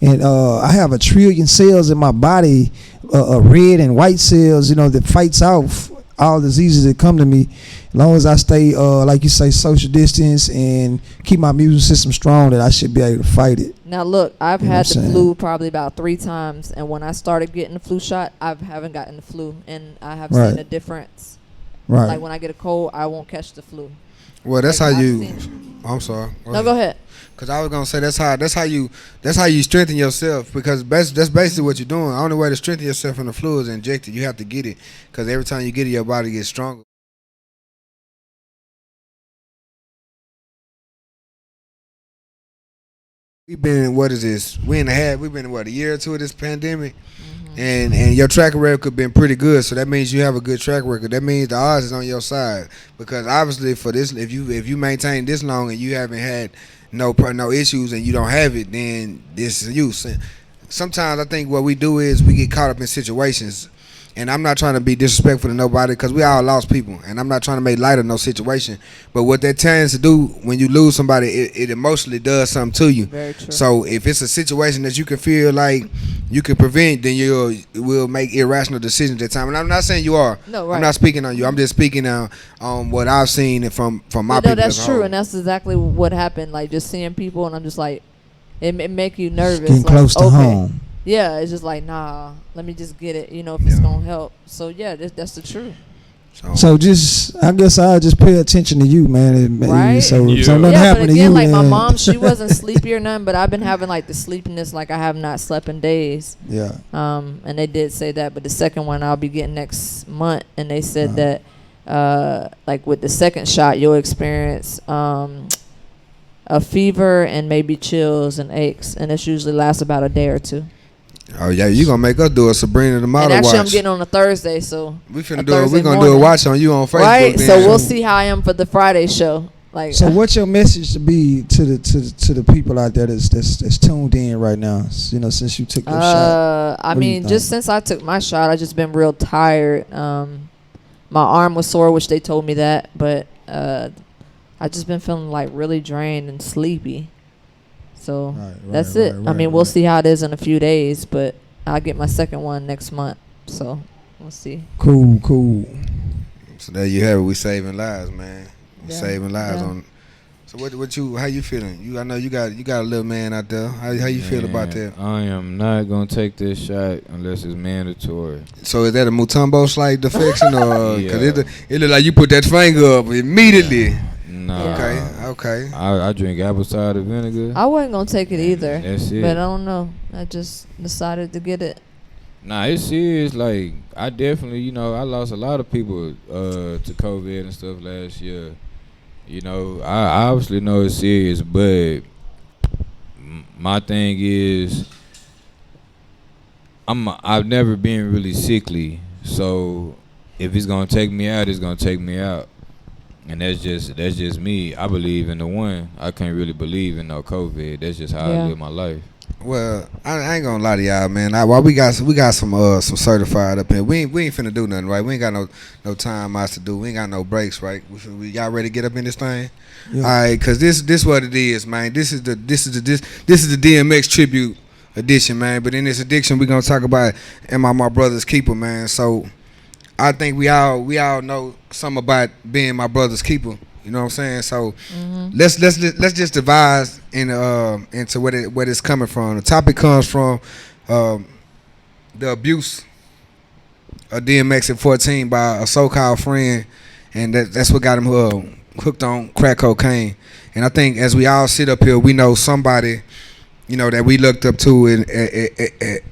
Speaker 2: and I have 1 trillion cells in my body, red and white cells, that fights off all diseases that come to me, as long as I stay, like you say, social distance and keep my immune system strong, that I should be able to fight it.
Speaker 8: Now look, I've
Speaker 2: You know
Speaker 8: had
Speaker 2: what
Speaker 8: the
Speaker 2: I'm saying?
Speaker 8: flu probably about 3 times, and when I started getting the flu shot, I haven't gotten the flu, and I have
Speaker 2: Right.
Speaker 8: seen a difference.
Speaker 2: Right.
Speaker 8: Like when I get a cold, I won't catch the flu.
Speaker 3: Well, that's
Speaker 8: Like,
Speaker 3: how
Speaker 8: I've
Speaker 3: you.
Speaker 8: seen it.
Speaker 3: I'm sorry.
Speaker 8: No, go ahead.
Speaker 3: Cause I was gonna say that's how you strengthen yourself, because that's basically what you're doing. The only way to strengthen yourself from the flu is inject it. You have to get it, cause every time you get it, your body gets stronger. We've been what is this? We've been a year or two of this pandemic, and your track record been pretty good. So that means you have a good track record. That means the odds is on your side, because obviously for this, if you maintain this long and you haven't had no issues and you don't have it, then this is you. Sometimes I think what we do is we get caught up in situations, And I'm not trying to be disrespectful to nobody because we all lost people, and I'm not trying to make light of no situation. But what that tends to do when you lose somebody, it emotionally does something to you.
Speaker 8: Very true.
Speaker 3: So if it's a situation that you can feel like you can prevent, then you will make irrational decisions at time. And I'm not saying you are.
Speaker 8: No, right.
Speaker 3: I'm not speaking on you. I'm just speaking on what I've seen and from my
Speaker 8: No,
Speaker 3: people.
Speaker 8: that's
Speaker 3: as a
Speaker 8: true,
Speaker 3: whole.
Speaker 8: and that's exactly what happened. Like just seeing people, and I'm just like, it make you nervous.
Speaker 2: Getting
Speaker 8: like,
Speaker 2: close to home.
Speaker 8: Yeah, it's just like, nah, let me just get it, if it's gonna help. So yeah, that's the truth.
Speaker 2: So just, I guess I'll just pay attention to you, man.
Speaker 8: Right?
Speaker 2: So
Speaker 5: Yeah.
Speaker 2: nothing
Speaker 8: Yeah,
Speaker 2: happened
Speaker 8: but
Speaker 2: to
Speaker 8: again,
Speaker 2: you,
Speaker 8: like my
Speaker 2: man.
Speaker 8: mom, she wasn't sleepy or nothing, but I've been having like the sleepiness, like I have not slept in days.
Speaker 2: Yeah.
Speaker 8: And they did say that, but the second one I'll be getting next month, and they said that, like with the second shot, you'll experience a fever and maybe chills and aches, and it usually lasts about a day or two.
Speaker 3: Oh yeah, you gonna make us do a Sabrina the Model
Speaker 8: And actually,
Speaker 3: watch.
Speaker 8: I'm getting on a Thursday, so
Speaker 3: We finna
Speaker 8: a
Speaker 3: do it.
Speaker 8: Thursday
Speaker 3: We gonna do a
Speaker 8: morning.
Speaker 3: watch on you on Facebook.
Speaker 8: right.
Speaker 3: Then.
Speaker 8: So we'll see how I am for the Friday show. Like,
Speaker 2: So what's your message to be to the people out there that's tuned in right now? Since you took your shot.
Speaker 8: I
Speaker 2: What do you
Speaker 8: mean,
Speaker 2: think?
Speaker 8: just since I took my shot, I just been real tired. My arm was sore, which they told me that, but I just been feeling like really drained and sleepy. So that's it. I mean, we'll see how it is in a few days, but I'll get my second one next month. So we'll see.
Speaker 2: Cool.
Speaker 3: So there you have it. We saving lives, man. We
Speaker 8: Yeah.
Speaker 3: saving lives
Speaker 8: Yeah.
Speaker 3: on. So how you feeling? I know you got a little man out there. How you feel about that?
Speaker 5: I am not gonna take this shot unless it's mandatory.
Speaker 3: So is that a Mutombo slight defection or because
Speaker 5: Yeah.
Speaker 3: it look like you put that finger up immediately?
Speaker 5: Nah.
Speaker 8: Yeah.
Speaker 3: Okay.
Speaker 5: I drink apple cider vinegar.
Speaker 8: I wasn't gonna take it either,
Speaker 5: That's it.
Speaker 8: but I don't know. I just decided to get it.
Speaker 5: Nah, it's serious. Like I definitely, I lost a lot of people to COVID and stuff last year. I obviously know it's serious, but my thing is, I've never been really sickly. So if it's gonna take me out, it's gonna take me out, and that's just me. I believe in the one. I can't really believe in no COVID. That's just how I
Speaker 8: Yeah.
Speaker 5: live my life.
Speaker 3: Well, I ain't gonna lie to y'all, man. We got some certified up here. We ain't finna do nothing, right? We ain't got no time outs to do. We ain't got no breaks, right? Y'all ready to get up in this thing?
Speaker 2: Yeah.
Speaker 3: All right, cause this what it is, man. This is the DMX tribute edition, man. But in this edition, we gonna talk about am I my brother's keeper, man. So I think we all know something about being my brother's keeper. You know what I'm saying? So let's just devise into where it's coming from. The topic comes from the abuse of DMX at 14 by a so-called friend, and that's what got him hooked on crack cocaine. And I think as we all sit up here, we know somebody, that we looked up to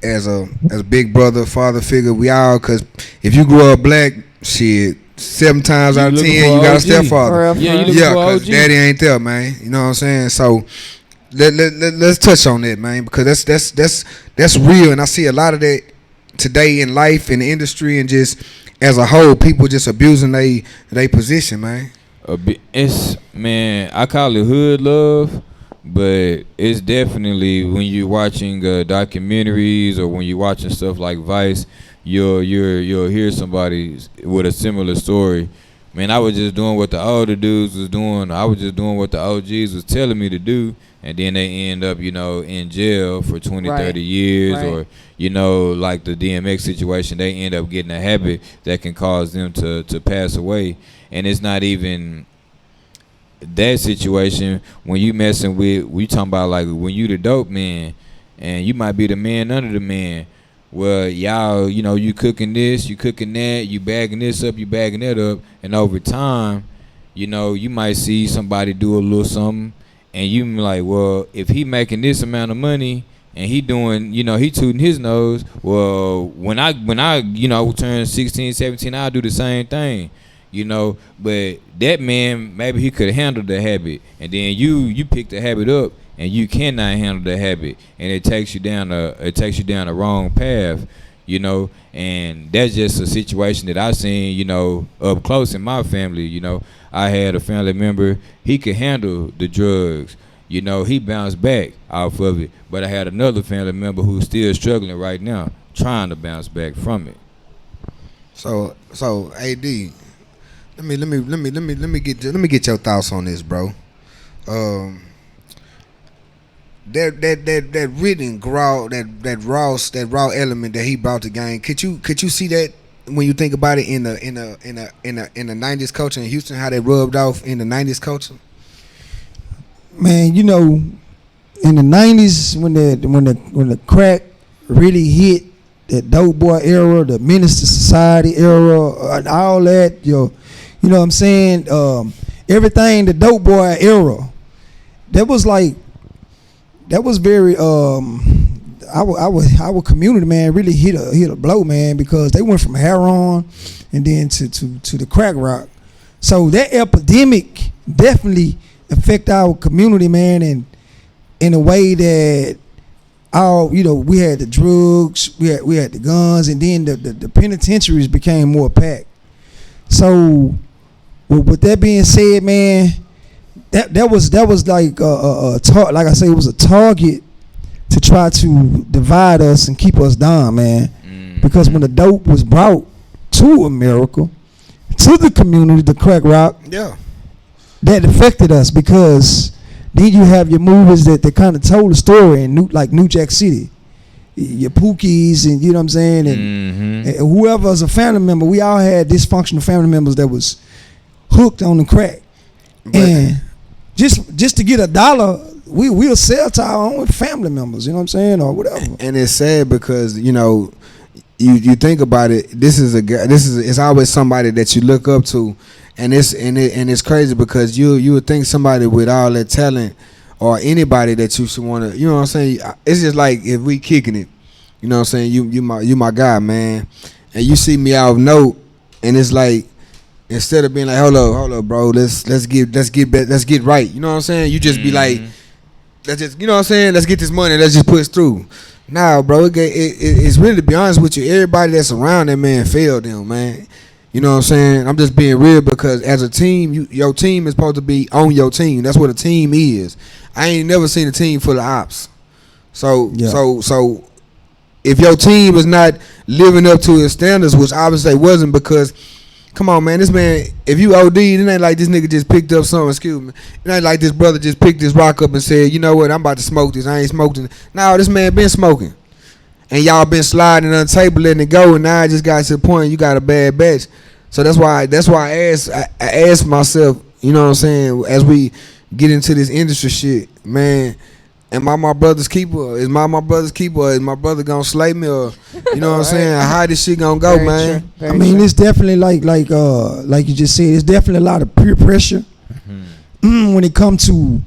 Speaker 3: as a big brother, father figure. We all, because if you grew up black, shit, 7 times out of 10 you got a stepfather.
Speaker 5: Yeah, you looking
Speaker 3: Yeah,
Speaker 5: for
Speaker 3: because
Speaker 5: OG.
Speaker 3: daddy ain't there, man. You know what I'm saying? So let's touch on that, man, because that's real, and I see a lot of that today in life, in the industry, and just as a whole, people just abusing they position, man.
Speaker 5: Man, I call it hood love, but it's definitely when you're watching documentaries or when you're watching stuff like Vice, you'll hear somebody with a similar story. Man, I was just doing what the older dudes was doing. I was just doing what the OGs was telling me to do, and then they end up, in jail for 20,
Speaker 8: Right.
Speaker 5: 30 years,
Speaker 8: Right.
Speaker 5: or, like the DMX situation, they end up getting a habit that can cause them to pass away. And it's not even that situation when you messing with, we talking about like when you the dope man, and you might be the man under the man. Well, y'all, you cooking this, you cooking that, you bagging this up, you bagging that up, and over time, you might see somebody do a little something, and you be like, well, if he making this amount of money and he doing, he tooting his nose, well, when I turn 16, 17, I'll do the same thing. But that man, maybe he could handle the habit, and then you pick the habit up, and you cannot handle the habit, and it takes you down the wrong path, and that's just a situation that I seen, up close in my family. I had a family member, he could handle the drugs, he bounced back off of it, but I had another family member who's still struggling right now, trying to bounce back from it.
Speaker 3: So AD, let me get your thoughts on this, bro. That written growl, that raw element that he brought to game. Could you see that when you think about it in the 90s culture in Houston, how they rubbed off in the 90s culture?
Speaker 2: Man, you know, in the 90s when the crack really hit, that dope boy era, the Minister Society era, and all that, you know what I'm saying? Everything, the dope boy era, that was very our community, man, really hit a blow, man, because they went from heroin and then to the crack rock. So that epidemic definitely affect our community, man, and in a way that we had the drugs, we had the guns, and then the penitentiaries became more packed. So with that being said, man, that was like like I say, it was a target to try to divide us and keep us down, man. Because when the dope was brought to America, to the community, the crack rock, that affected us, because then you have your movies that kind of told the story in New Jack City, your Pookies, and you know what I'm saying, and whoever was a family member, we all had dysfunctional family members that was hooked on the crack, and just to get $1, we'll sell to our own family members, you know what I'm saying, or whatever. And
Speaker 3: it's sad because you think about it. It's always somebody that you look up to. And it's crazy because you would think somebody with all that talent, or anybody that you should want to, you know what I'm saying? It's just like if we kicking it, you know what I'm saying? You my guy, man. And you see me out of note, and it's like, instead of being like, hold up, bro, let's get right. You know what I'm saying? You just be like, let's just, you know what I'm saying? Let's get this money. Let's just push through. Nah, bro, it's really, to be honest with you, everybody that's around that man failed him, man. You know what I'm saying? I'm just being real, because as a team, your team is supposed to be on your team. That's what a team is. I ain't never seen a team full of ops. So if your team is not living up to its standards, which obviously it wasn't, because come on, man, this man, if you OD, it ain't like this nigga just picked up something, excuse me. It ain't like this brother just picked this rock up and said, you know what, I'm about to smoke this. I ain't smoked it. No, this man been smoking. And y'all been sliding on the table, letting it go, and now I just got to the point you got a bad batch. So that's why I asked myself, you know what I'm saying, as we get into this industry shit, man, am I my brother's keeper? Is my brother's keeper? Or is my brother gonna slay me? Or you know what I'm saying? How this shit gonna go, man?
Speaker 2: I mean, it's definitely like you just said, it's definitely a lot of peer pressure when it comes to,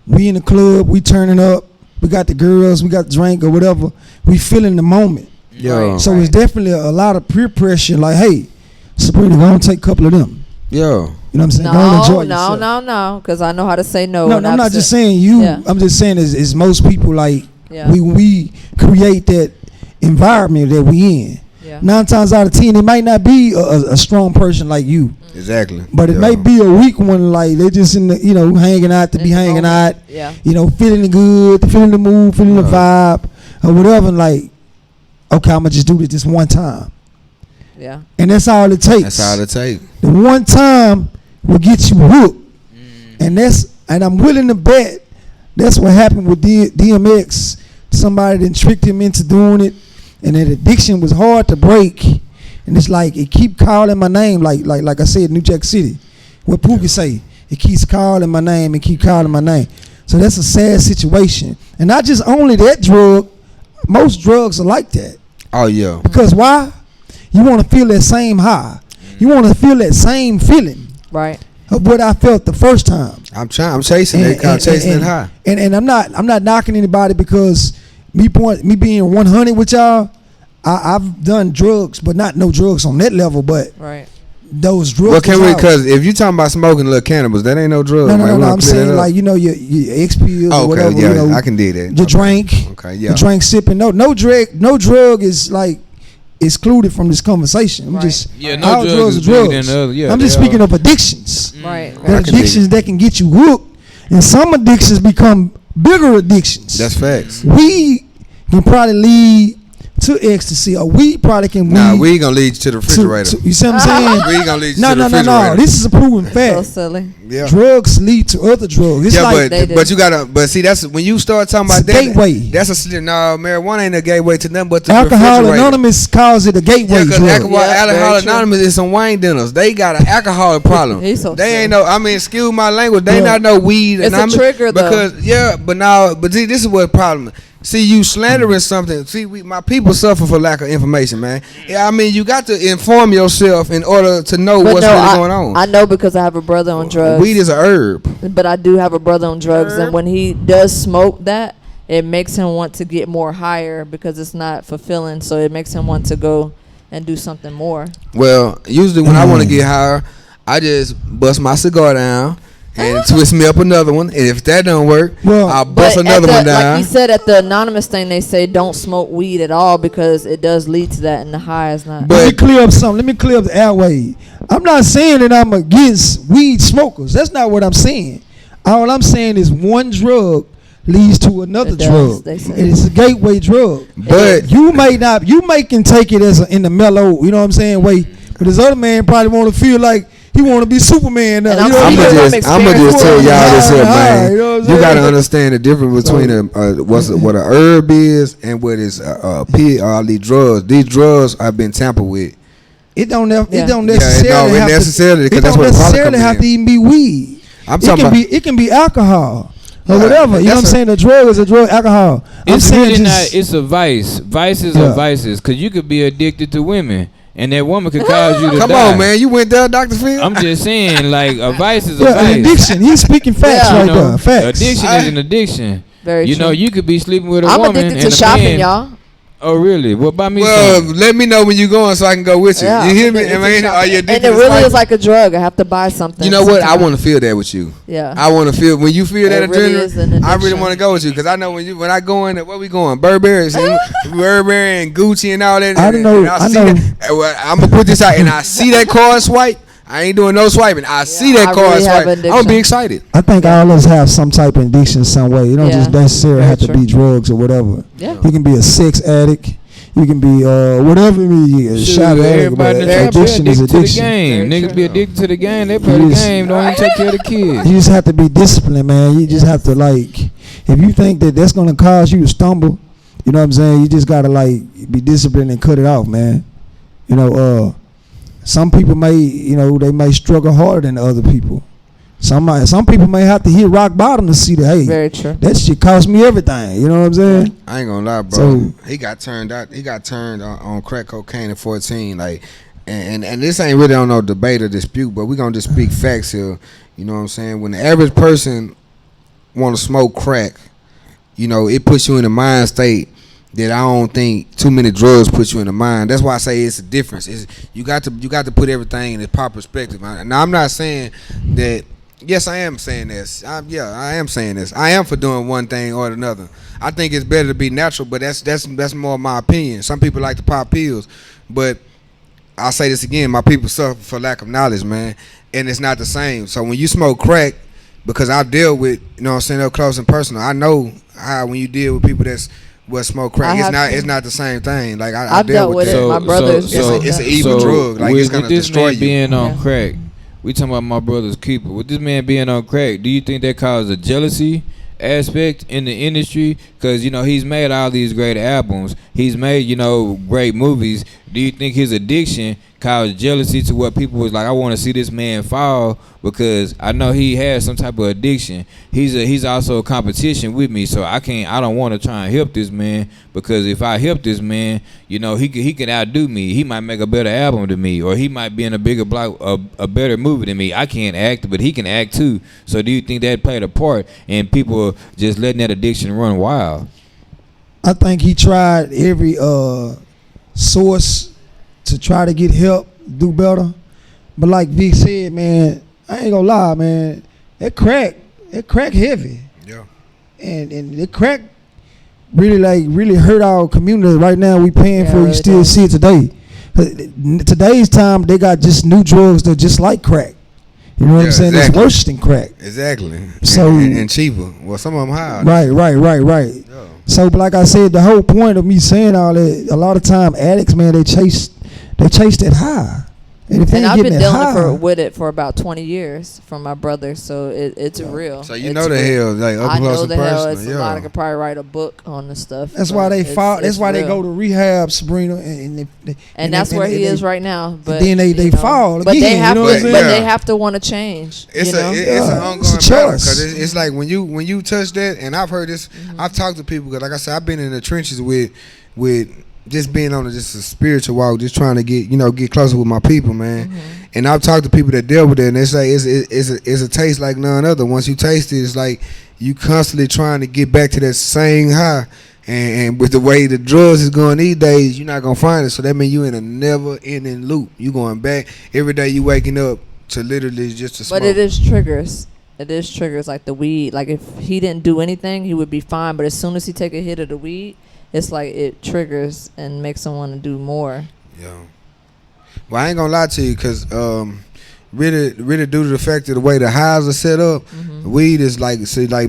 Speaker 2: we in the club, we turning up, we got the girls, we got the drink or whatever, we feeling the moment.
Speaker 3: Yeah.
Speaker 2: So it's definitely a lot of peer pressure. Like, hey, Sabrina, go and take a couple of them.
Speaker 3: Yeah.
Speaker 2: You know what I'm saying? Go enjoy yourself.
Speaker 8: No, because I know how to say no.
Speaker 2: No, I'm not just saying you. Yeah. I'm just saying is most people, like, we create that environment that we in. Yeah. 9 times out of 10, it might not be a strong person like you.
Speaker 3: Exactly.
Speaker 2: But it may be a weak one, like they just in the, hanging out to be hanging out.
Speaker 8: Yeah.
Speaker 2: Feeling good, feeling the mood, feeling the vibe, or whatever. And like, okay, I'm gonna just do this one time.
Speaker 8: Yeah.
Speaker 2: And that's all it takes. The one time will get you hooked. And I'm willing to bet that's what happened with DMX. Somebody then tricked him into doing it, and that addiction was hard to break. And it's like it keep calling my name, like I said, New Jack City. What Pookie say, it keeps calling my name and keep calling my name. So that's a sad situation. And not just only that drug, most drugs are like that.
Speaker 3: Oh yeah.
Speaker 2: Because why? You want to feel that same high. You want to feel that same feeling.
Speaker 8: Right.
Speaker 2: Of what I felt the first time.
Speaker 3: I'm chasing it. I'm chasing it high.
Speaker 2: And I'm not knocking anybody, because me being 100 with y'all, I've done drugs, but not no drugs on that level. But those drugs.
Speaker 3: Well, can we? Because if you talking about smoking little cannabis, that ain't no drug.
Speaker 2: No. I'm saying like your XP or whatever.
Speaker 3: Yeah, I can do that.
Speaker 2: Your drink.
Speaker 3: Okay, yeah.
Speaker 2: Your drink sipping. No drug is like excluded from this conversation. I'm just all drugs are drugs. I'm just speaking of addictions.
Speaker 8: Right.
Speaker 2: There are addictions that can get you hooked, and some addictions become bigger addictions.
Speaker 3: That's facts.
Speaker 2: Weed can probably lead to ecstasy. A weed product can
Speaker 3: Nah,
Speaker 2: lead
Speaker 3: we gonna lead you to the refrigerator.
Speaker 2: you see what I'm saying?
Speaker 3: We gonna lead you
Speaker 2: No,
Speaker 3: to the
Speaker 2: no, no,
Speaker 3: refrigerator.
Speaker 2: no. This is a proven
Speaker 8: So
Speaker 2: fact.
Speaker 8: silly.
Speaker 3: Yeah.
Speaker 2: Drugs lead to other drugs. It's
Speaker 3: Yeah,
Speaker 2: like
Speaker 8: They do.
Speaker 3: but you gotta, but see, that's when you start talking
Speaker 2: It's
Speaker 3: about
Speaker 2: a
Speaker 3: that.
Speaker 2: gateway.
Speaker 3: That's a marijuana ain't a gateway to nothing but the
Speaker 2: Alcohol
Speaker 3: refrigerator.
Speaker 2: Anonymous calls it a gateway
Speaker 3: Yeah, because
Speaker 2: drug.
Speaker 3: Alcohol
Speaker 8: Yeah, very true.
Speaker 3: Anonymous is some wine dinners. They got an alcohol problem.
Speaker 8: He's so
Speaker 3: They ain't
Speaker 8: silly.
Speaker 3: no. I mean, excuse my language. They
Speaker 2: Yeah.
Speaker 3: not no weed.
Speaker 8: It's a
Speaker 3: Anonymous
Speaker 8: trigger, though.
Speaker 3: because but see, this is what problem. See, you slandering something. See, my people suffer for lack of information, man. Yeah, I mean, you got to inform yourself in order to know
Speaker 8: But
Speaker 3: what's
Speaker 8: no,
Speaker 3: really going on.
Speaker 8: I know because I have a brother on drugs.
Speaker 3: Weed is a herb.
Speaker 8: But I do have a brother on drugs, and when he does smoke that, it makes him want to get more higher because it's not fulfilling. So it makes him want to go and do something more.
Speaker 3: Well, usually when I want to get higher, I just bust my cigar down and twist me up another one. And if that don't work,
Speaker 2: Well,
Speaker 3: I'll bust
Speaker 8: But
Speaker 3: another one down.
Speaker 8: like you said, at the anonymous thing, they say don't smoke weed at all because it does lead to that, and the high is not.
Speaker 2: Let me
Speaker 3: But
Speaker 2: clear up something. Let me clear up the airway. I'm not saying that I'm against weed smokers. That's not what I'm saying. All I'm saying is one drug leads to another
Speaker 8: It does,
Speaker 2: drug.
Speaker 8: they say.
Speaker 2: And it's a gateway drug.
Speaker 3: But
Speaker 2: You may can take it as in the mellow, you know what I'm saying, way. But this other man probably want to feel like he want to be Superman now.
Speaker 8: And
Speaker 2: You
Speaker 8: I'm
Speaker 2: know what
Speaker 3: I'm
Speaker 8: speaking
Speaker 2: I'm
Speaker 3: gonna
Speaker 8: from
Speaker 2: saying?
Speaker 3: just tell
Speaker 8: experience.
Speaker 3: y'all this here, man.
Speaker 2: You know what I'm
Speaker 3: You
Speaker 2: saying?
Speaker 3: gotta understand the difference between what a herb is and what is all these drugs. These drugs have been tampered with.
Speaker 2: It don't
Speaker 8: Yeah.
Speaker 2: necessarily
Speaker 3: it
Speaker 2: have
Speaker 3: necessarily,
Speaker 2: to.
Speaker 3: 'cause
Speaker 2: It
Speaker 3: that's
Speaker 2: don't
Speaker 3: where the product
Speaker 2: necessarily
Speaker 3: come
Speaker 2: have
Speaker 3: in.
Speaker 2: to even be weed.
Speaker 3: I'm
Speaker 2: It
Speaker 3: talking
Speaker 2: can
Speaker 3: about.
Speaker 2: be it can be alcohol or
Speaker 3: Yeah,
Speaker 2: whatever. You know what I'm
Speaker 3: that's
Speaker 2: saying? A drug is a drug. Alcohol. I'm
Speaker 5: It's
Speaker 2: saying
Speaker 5: really
Speaker 2: just
Speaker 5: not. It's a vice. Vices
Speaker 2: Yeah.
Speaker 5: are vices, because you could be addicted to women, and that woman could cause you to
Speaker 3: Come
Speaker 5: die.
Speaker 3: on, man. You went there, Dr. Phil?
Speaker 5: I'm just saying, like, a vice is a
Speaker 2: yeah,
Speaker 5: vice.
Speaker 2: an addiction. He's speaking facts
Speaker 8: Yeah.
Speaker 2: right
Speaker 5: You know,
Speaker 2: there. Facts.
Speaker 5: addiction is an addiction.
Speaker 8: Very
Speaker 5: You
Speaker 8: true.
Speaker 5: know, you could be sleeping with a
Speaker 8: I'm
Speaker 5: woman
Speaker 8: addicted to
Speaker 5: and a
Speaker 8: shopping,
Speaker 5: man.
Speaker 8: y'all.
Speaker 5: Oh, really? What about me?
Speaker 3: Well,
Speaker 5: something?
Speaker 3: let me know when you're going so I can go with you.
Speaker 8: Yeah,
Speaker 3: You hear
Speaker 8: I'm
Speaker 3: me?
Speaker 8: addicted
Speaker 3: I mean,
Speaker 8: to
Speaker 3: are you
Speaker 8: shopping.
Speaker 3: addicted
Speaker 8: And it
Speaker 3: to
Speaker 8: really
Speaker 3: spice?
Speaker 8: is like a drug. I have to buy something.
Speaker 3: You know what? I
Speaker 8: sometime.
Speaker 3: want to feel that with you.
Speaker 8: Yeah.
Speaker 3: I want to feel when you feel that
Speaker 8: It really is an
Speaker 3: adrenaline. I really
Speaker 8: addiction.
Speaker 3: want to go with you because I know when I go in, where we going? Burberry, see, Burberry and Gucci and all that.
Speaker 2: I don't know.
Speaker 3: And
Speaker 2: I
Speaker 3: see
Speaker 2: know.
Speaker 3: That, well, I'm gonna put this out, and I see that card swipe. I ain't doing no swiping. I see that
Speaker 8: I
Speaker 3: card
Speaker 8: really have
Speaker 3: swipe. I'm
Speaker 8: addiction.
Speaker 3: gonna be excited.
Speaker 2: I think all of us have some type of addiction some way. You don't
Speaker 8: Yeah.
Speaker 2: just necessarily
Speaker 8: Very
Speaker 2: have to
Speaker 8: true.
Speaker 2: be drugs or whatever.
Speaker 8: Yeah.
Speaker 2: You can be a sex addict. You can be whatever. A
Speaker 5: Shoot,
Speaker 2: shot addict.
Speaker 5: everybody
Speaker 2: But
Speaker 5: in the trap
Speaker 2: addiction is
Speaker 5: addicted to the
Speaker 2: addiction.
Speaker 5: game.
Speaker 8: Very
Speaker 5: Niggas
Speaker 8: true.
Speaker 5: be addicted to the game. They play the
Speaker 2: Yes.
Speaker 5: game. Don't even take care of the kids.
Speaker 2: You just have to be disciplined, man. You just have to like, if you think that that's gonna cause you to stumble, you know what I'm saying? You just gotta like be disciplined and cut it off, man. You know, some people may, they may struggle harder than other people. Some people may have to hit rock bottom to see that, hey,
Speaker 8: Very true.
Speaker 2: that shit cost me everything. You know what I'm saying?
Speaker 3: I ain't gonna lie, bro.
Speaker 2: So-
Speaker 3: He got turned out. He got turned on crack cocaine at 14. Like, and this ain't really on no debate or dispute, but we gonna just speak facts here. You know what I'm saying? When the average person want to smoke crack, it puts you in a mind state that I don't think too many drugs put you in the mind. That's why I say it's a difference. You got to put everything in its proper perspective. Now I'm not saying that. Yes, I am saying this. I am saying this. I am for doing one thing or another. I think it's better to be natural, but that's more my opinion. Some people like to pop pills, but I'll say this again: my people suffer for lack of knowledge, man, and it's not the same. So when you smoke crack, because I've dealt with, what I'm saying, up close and personal, I know how when you deal with people that's what smoke crack, it's not the same thing. Like I
Speaker 8: I've
Speaker 3: dealt
Speaker 8: dealt
Speaker 3: with
Speaker 8: with
Speaker 3: that.
Speaker 8: it. My brother's
Speaker 3: it's an evil drug. Like it's gonna
Speaker 5: with this
Speaker 3: destroy
Speaker 5: man
Speaker 3: you.
Speaker 5: being on
Speaker 8: Yeah.
Speaker 5: crack, we talking about my brother's keeper. With this man being on crack, do you think that caused a jealousy aspect in the industry? Because he's made all these great albums, he's made great movies. Do you think his addiction caused jealousy to what people was like, I want to see this man fall because I know he has some type of addiction. He's also a competition with me, so I don't want to try and help this man, because if I help this man, he can outdo me. He might make a better album than me, or he might be in a bigger block, a better movie than me. I can't act, but he can act too. So do you think that played a part in people just letting that addiction run wild?
Speaker 2: I think he tried every source to try to get help, do better. But like Vic said, man, I ain't gonna lie, man. That crack heavy.
Speaker 3: Yeah.
Speaker 2: And the crack really hurt our community. Right now we paying
Speaker 8: Yeah,
Speaker 2: for it. You
Speaker 8: really
Speaker 2: still
Speaker 8: does.
Speaker 2: see it today. Today's time they got just new drugs that just like crack. You know what
Speaker 3: Yeah,
Speaker 2: I'm saying?
Speaker 3: exactly.
Speaker 2: It's worse than crack.
Speaker 3: Exactly.
Speaker 2: So-
Speaker 3: and cheaper. Well, some of them high.
Speaker 2: Right.
Speaker 3: Yeah.
Speaker 2: So, like I said, the whole point of me saying all that, a lot of time addicts, man, they chase that high. And if they
Speaker 8: And
Speaker 2: ain't
Speaker 8: I've
Speaker 2: getting
Speaker 8: been
Speaker 2: that
Speaker 8: dealing
Speaker 2: high,
Speaker 8: with it for about 20 years from my brother, so it's real.
Speaker 3: So you
Speaker 8: It's
Speaker 3: know the
Speaker 8: real.
Speaker 3: hell, like up
Speaker 8: I
Speaker 3: close
Speaker 8: know
Speaker 3: and
Speaker 8: the hell.
Speaker 3: personal.
Speaker 8: It's a lot. I could probably write a book on the stuff.
Speaker 2: that's
Speaker 8: but
Speaker 2: why they
Speaker 8: it's-
Speaker 2: fall. That's
Speaker 8: it's
Speaker 2: why they
Speaker 8: real.
Speaker 2: go to rehab, Sabrina, and
Speaker 8: that's where he is right now. But
Speaker 2: then they
Speaker 8: you know,
Speaker 2: fall
Speaker 8: But they
Speaker 2: again,
Speaker 8: have
Speaker 2: you know what
Speaker 8: to.
Speaker 2: I'm
Speaker 8: But
Speaker 3: saying?
Speaker 8: they have to want to change.
Speaker 3: It's
Speaker 8: you know?
Speaker 3: it's
Speaker 2: Yeah,
Speaker 3: an
Speaker 2: it's a
Speaker 3: ongoing battle
Speaker 2: choice.
Speaker 3: because it's like when you touch that, and I've heard this. I've talked to people because, like I said, I've been in the trenches with just being on just a spiritual walk, just trying to get closer with my people, man. And I've talked to people that deal with it, and they say it's a taste like none other. Once you taste it, it's like you constantly trying to get back to that same high. And with the way the drugs is going these days, you're not gonna find it. So that means you in a never-ending loop. You going back every day. You waking up to literally just to smoke.
Speaker 8: But it is triggers. It is triggers like the weed. Like if he didn't do anything, he would be fine. But as soon as he take a hit of the weed, it's like it triggers and makes him want to do more.
Speaker 3: Yeah. Well, I ain't gonna lie to you, cause really due to the fact of the way the highs are set up, weed is like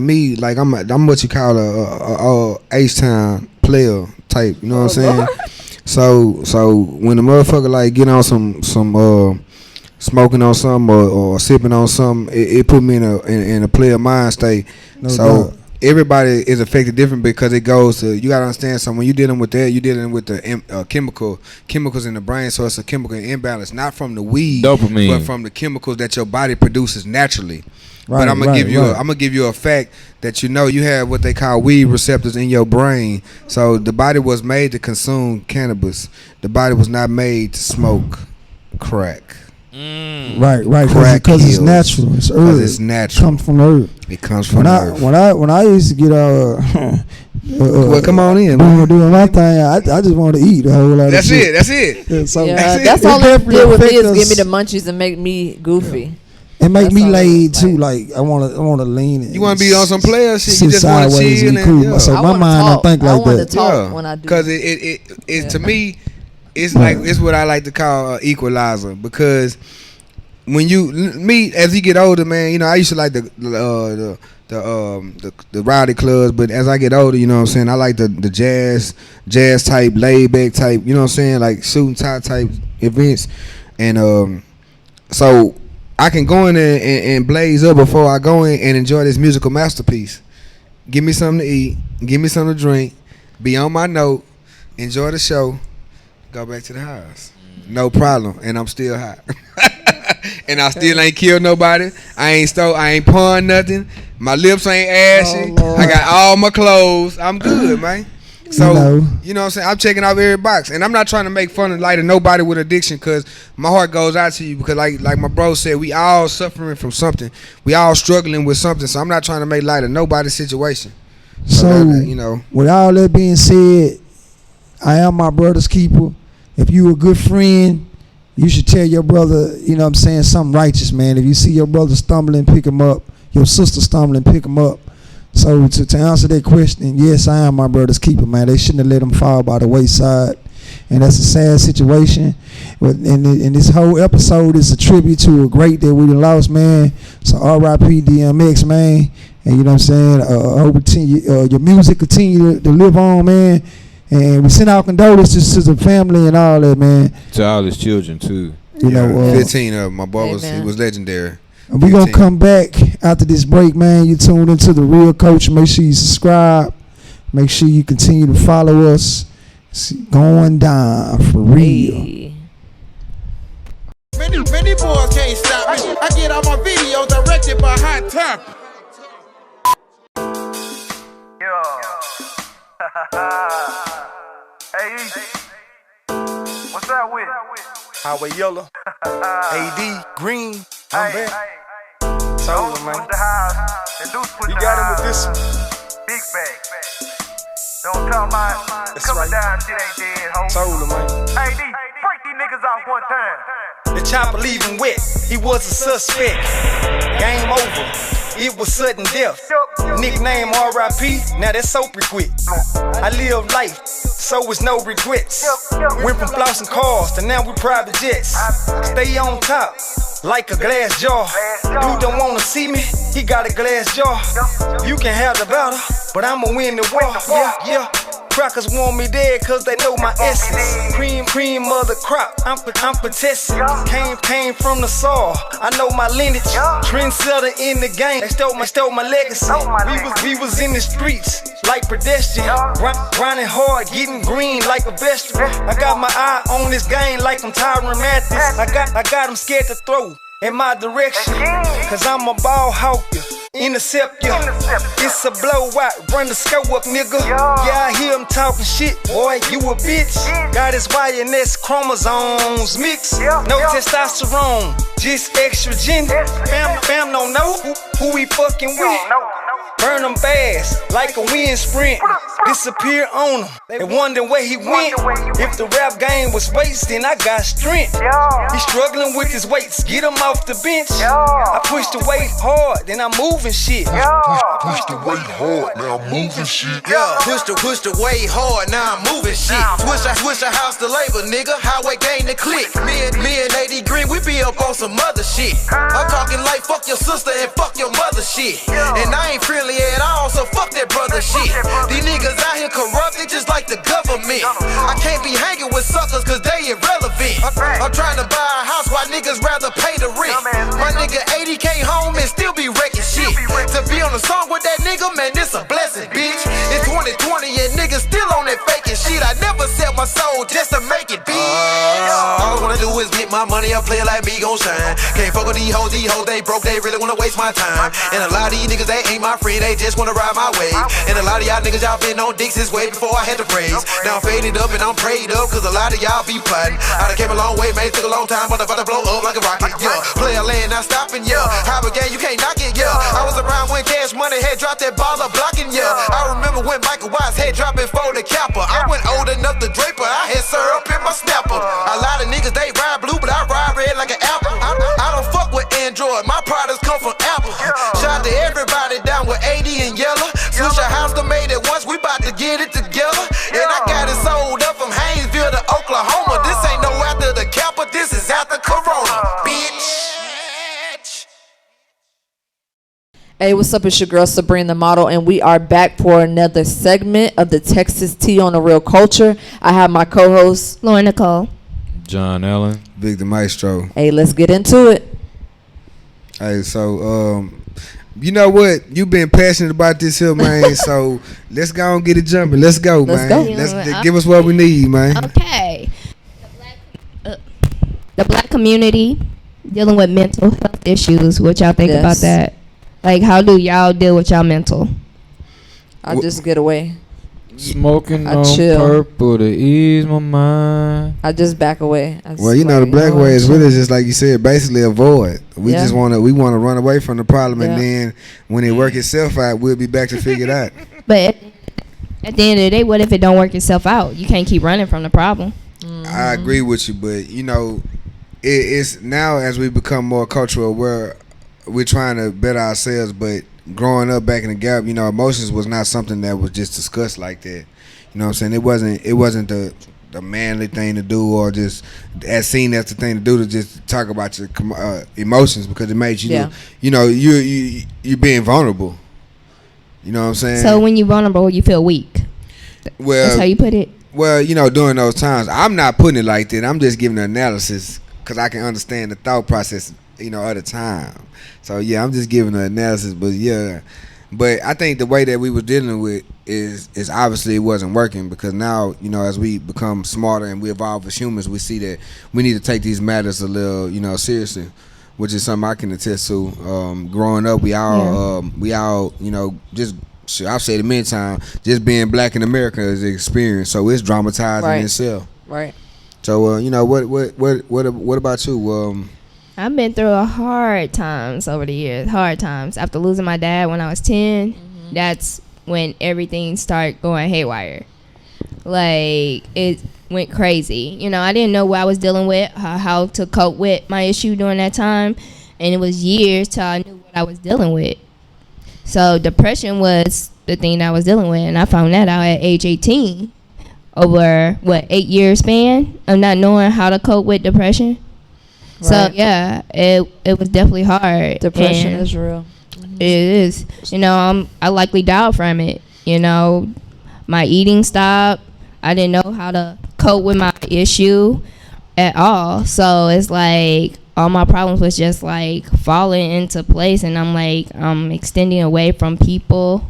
Speaker 3: me, like I'm what you call a H-Town player type. You know what I'm saying? So when the motherfucker like get on some smoking on something or sipping on something, it put me in a player mind state.
Speaker 2: No
Speaker 3: So
Speaker 2: doubt.
Speaker 3: everybody is affected different because it goes to, you gotta understand something. When you're dealing with that, you're dealing with the chemicals in the brain, so it's a chemical imbalance, not from the weed,
Speaker 5: Dopamine.
Speaker 3: but from the chemicals that your body produces naturally.
Speaker 2: Right,
Speaker 3: But I'm gonna
Speaker 2: right,
Speaker 3: I'm gonna give you a fact that you have what they call weed receptors in your brain. So the body was made to consume cannabis. The body was not made to smoke crack.
Speaker 2: right,
Speaker 3: Crack
Speaker 2: because it's
Speaker 3: kills.
Speaker 2: natural. It's
Speaker 3: 'Cause
Speaker 2: herb.
Speaker 3: it's
Speaker 2: It
Speaker 3: natural.
Speaker 2: comes from herb.
Speaker 3: It comes from
Speaker 2: When
Speaker 3: earth.
Speaker 2: I used to get
Speaker 3: Well, come on in, man.
Speaker 2: doing my thing, I just wanted to eat a whole lot
Speaker 3: That's
Speaker 2: of shit.
Speaker 3: it. That's it.
Speaker 2: Yeah, so
Speaker 8: Yeah,
Speaker 3: it.
Speaker 8: that's
Speaker 2: It
Speaker 8: all it
Speaker 2: definitely
Speaker 8: did with me
Speaker 2: affect
Speaker 8: is give me
Speaker 2: us.
Speaker 8: the munchies and make me goofy.
Speaker 2: It make
Speaker 8: That's
Speaker 2: me
Speaker 8: all it
Speaker 2: laid
Speaker 8: was
Speaker 2: too.
Speaker 8: like.
Speaker 2: Like I want to lean. And
Speaker 3: You want to be on some player shit. You
Speaker 2: sit
Speaker 3: just want to
Speaker 2: sideways
Speaker 3: chill
Speaker 2: and be
Speaker 3: and
Speaker 2: cool.
Speaker 3: yeah.
Speaker 2: So
Speaker 8: I
Speaker 2: my
Speaker 8: wanna
Speaker 2: mind
Speaker 8: talk.
Speaker 2: don't think
Speaker 8: I
Speaker 2: like
Speaker 8: wanna
Speaker 2: that.
Speaker 8: talk when I do.
Speaker 3: Because it to
Speaker 8: Yeah.
Speaker 3: me, it's like it's what I like to call equalizer. Because when as you get older, man, I used to like the rowdy clubs, but as I get older, you know what I'm saying, I like the jazz type, laid back type, you know what I'm saying, like shooting type events, and so I can go in there and blaze up before I go in and enjoy this musical masterpiece. Give me something to eat, give me something to drink, be on my note, enjoy the show, go back to the house, no problem, and I'm still hot. And I still ain't killed nobody. I ain't pawned nothing. My lips ain't ashy.
Speaker 8: Oh, Lord.
Speaker 3: I got all my clothes. I'm good, man. So,
Speaker 2: You know.
Speaker 3: what I'm saying? I'm checking off every box. And I'm not trying to make fun of light of nobody with addiction, because my heart goes out to you, because like my bro said, we all suffering from something. We all struggling with something. So I'm not trying to make light of nobody's situation.
Speaker 2: So
Speaker 3: that,
Speaker 2: with all that being said, I am my brother's keeper. If you a good friend, you should tell your brother, you know what I'm saying, something righteous, man. If you see your brother stumbling, pick him up. Your sister stumbling, pick him up. So to answer that question, yes, I am my brother's keeper, man. They shouldn't have let him fall by the wayside. And that's a sad situation. And this whole episode is a tribute to a great that we done lost, man. So R.I.P. DMX, man. And you know what I'm saying? I hope your music continue to live on, man. And we send our condolences to the family and all that, man.
Speaker 5: To all his children too.
Speaker 2: You know,
Speaker 3: 15 of them. My boy he
Speaker 8: Amen.
Speaker 3: was legendary.
Speaker 2: and we're going to
Speaker 3: 15.
Speaker 2: come back after this break, man. You tuned into The Real Coach. Make sure you subscribe. Make sure you continue to follow us. It's going down for real.
Speaker 8: Hey.
Speaker 9: Many boys can't stop me. I get all my videos directed by Hot Top.
Speaker 1: Hey, what's up with? Highway Yellow, AD, Green, I'm back. Told him, man. You got him with this one.
Speaker 10: Big bag. Don't talk about
Speaker 1: That's
Speaker 10: coming
Speaker 1: right.
Speaker 10: down, shit ain't dead, ho.
Speaker 1: Told him, man.
Speaker 10: Hey, D, break these niggas off one time.
Speaker 1: The chopper leaving wet, he was a suspect. Game over, it was sudden death. Nickname R.I.P., now that's soap quit. I live life, so it's no regrets. Went from flossing cars to now we private jets. Stay on top, like a glass jar. Dude don't wanna see me, he got a glass jar. You can have the battle, but I'ma win the war. Yeah. Crackers want me dead cause they know my essence. Cream of the crop, I'm protesting. Came from the soil, I know my lineage. Trendsetter in the game, they stole my legacy. We was in the streets like pedestrian. Grinding hard, getting green like a vegetable. I got my eye on this game like I'm Tyron Mathis. I got him scared to throw in my direction, cause I'm a ball hawker. Intercept ya, it's a blowout, run the scope up, nigga. Yeah, I hear him talking shit, boy, you a bitch. Got his Y and S chromosomes mixed, no testosterone, just estrogen. Fam don't know who he fucking with. Burn them fast, like a wind sprint. Disappear on him, they wonder where he went. If the rap game was weights, then I got strength. He struggling with his weights, get him off the bench. I push the weight hard, then I'm moving shit.
Speaker 6: Push the weight hard, now I'm moving shit.
Speaker 11: Push the weight hard, now I'm moving shit. Switch the house to labor, nigga. Highway gang to click. Me and AD Green, we be up on some other shit. I'm talking like fuck your sister and fuck your mother shit. And I ain't friendly at all, so fuck that brother shit. These niggas out here corrupted just like the government. I can't be hanging with suckers cause they irrelevant. I'm trying to buy a house while niggas rather pay the rent. My nigga 80K home and still be wrecking shit. To be on a song with that nigga, man, this a blessing, bitch. It's 2020 and niggas still on that faking shit. I never sell my soul just to make it, bitch. All I wanna do is get my money, I play it like me gon' shine. Can't fuck with these hoes, they broke, they really wanna waste my time. And a lot of these niggas, they ain't my friend, they just wanna ride my wave. And a lot of y'all niggas, y'all been on dicks since way before I had to praise. Now I'm faded up and I'm prayed up, cause a lot of y'all be plotting. I done came a long way, man, it took a long time, but I'm about to blow up like a rocket, yeah. Player land, not stopping, yeah. High game, you can't knock it, yeah. I was around when Cash Money had dropped that ball of blocking, yeah. I remember when Michael Watts had dropped before the capper. I went old enough to draper, I had syrup in my snapper. A lot of niggas, they ride blue, but I ride red like an apple. I don't fuck with Android, my products come from Apple. Shout out to everybody down with 80 and yellow. Switch a house to made it once, we bout to get it together. And I got it sold up from Haynesville to Oklahoma. This ain't no after the capper, this is after Corona, bitch.
Speaker 8: Hey, what's up? It's your girl Sabrina the model, and we are back for another segment of the Texas Tea on the Real Culture. I have my co-host
Speaker 4: Lauren Nicole,
Speaker 5: John Allen,
Speaker 3: Big the Maestro.
Speaker 8: Hey, let's get into it.
Speaker 3: Hey, so you know what? You been passionate about this here, man. So let's go and get it jumping. Let's go,
Speaker 8: Let's
Speaker 3: man.
Speaker 8: go.
Speaker 3: Let's give us what we need, man.
Speaker 4: Okay. The black community dealing with mental health issues. What y'all think about that? Like, how do y'all deal with y'all mental?
Speaker 8: I just get away.
Speaker 5: Smoking
Speaker 8: I
Speaker 5: on
Speaker 8: chill.
Speaker 5: purple to ease my mind.
Speaker 8: I just back away.
Speaker 3: Well, you know, the black way is really just like you said, basically avoid. We just want to run away from the problem, and then when it work itself out, we'll be back to figure it out.
Speaker 4: But at the end of the day, what if it don't work itself out? You can't keep running from the problem.
Speaker 3: I agree with you, but you know, it's now as we become more cultural aware, we're trying to better ourselves. But growing up back in the gap, you know, emotions was not something that was just discussed like that. You know what I'm saying? It wasn't the manly thing to do, or just as seen as the thing to do, to just talk about your emotions, because it made you you know you're being vulnerable. You know what I'm saying?
Speaker 4: So when you're vulnerable, you feel weak.
Speaker 3: Well,
Speaker 4: that's how you put it.
Speaker 3: Well, you know, during those times, I'm not putting it like that. I'm just giving an analysis because I can understand the thought process, you know, at the time. So yeah, I'm just giving an analysis, but yeah. But I think the way that we were dealing with is obviously it wasn't working, because now, you know, as we become smarter and we evolve as humans, we see that we need to take these matters a little, you know, seriously, which is something I can attest to. Growing up, we all, you know, just, I've said it many times, just being black in America is an experience, so it's dramatizing in itself.
Speaker 8: Right.
Speaker 3: So you know, what about you?
Speaker 4: I've been through hard times over the years. Hard times. After losing my dad when I was 10, that's when everything started going haywire. Like, when went crazy. You know, I didn't know what I was dealing with, how to cope with my issue during that time, and it was years till I knew what I was dealing with. So depression was the thing that I was dealing with, and I found that out at age 18, over 8-year span of not knowing how to cope with depression. Right. So yeah, it was definitely hard.
Speaker 8: Depression is real.
Speaker 4: Mm-hmm. It is. You know, I likely died from it. You know, my eating stopped. I didn't know how to cope with my issue at all. So it's like all my problems was just like falling into place, and I'm extending away from people,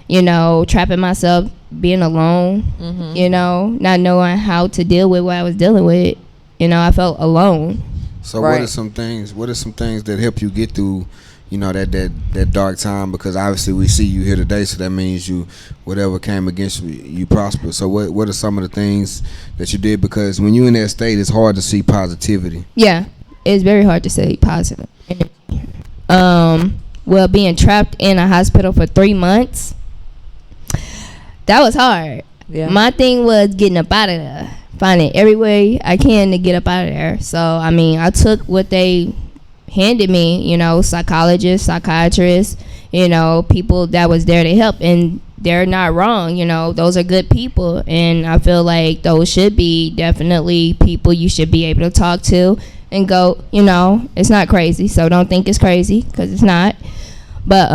Speaker 4: you know, trapping myself, being alone, you know, not knowing how to deal with what I was dealing with. You know, I felt alone.
Speaker 3: So what are some things that help you get through, you know, that dark time? Because obviously we see you here today, so that means you, whatever came against you, you prosper. So what are some of the things that you did? Because when you're in that state, it's hard to see positivity.
Speaker 4: Yeah, it's very hard to see positive. Well, being trapped in a hospital for 3 months, that was hard. Yeah. My thing was getting up out of there, finding every way I can to get up out of there. So, I mean, I took what they handed me, you know, psychologists, psychiatrists, you know, people that was there to help, and they're not wrong. You know, those are good people, and I feel like those should be definitely people you should be able to talk to and go, you know, it's not crazy, so don't think it's crazy, because it's not. But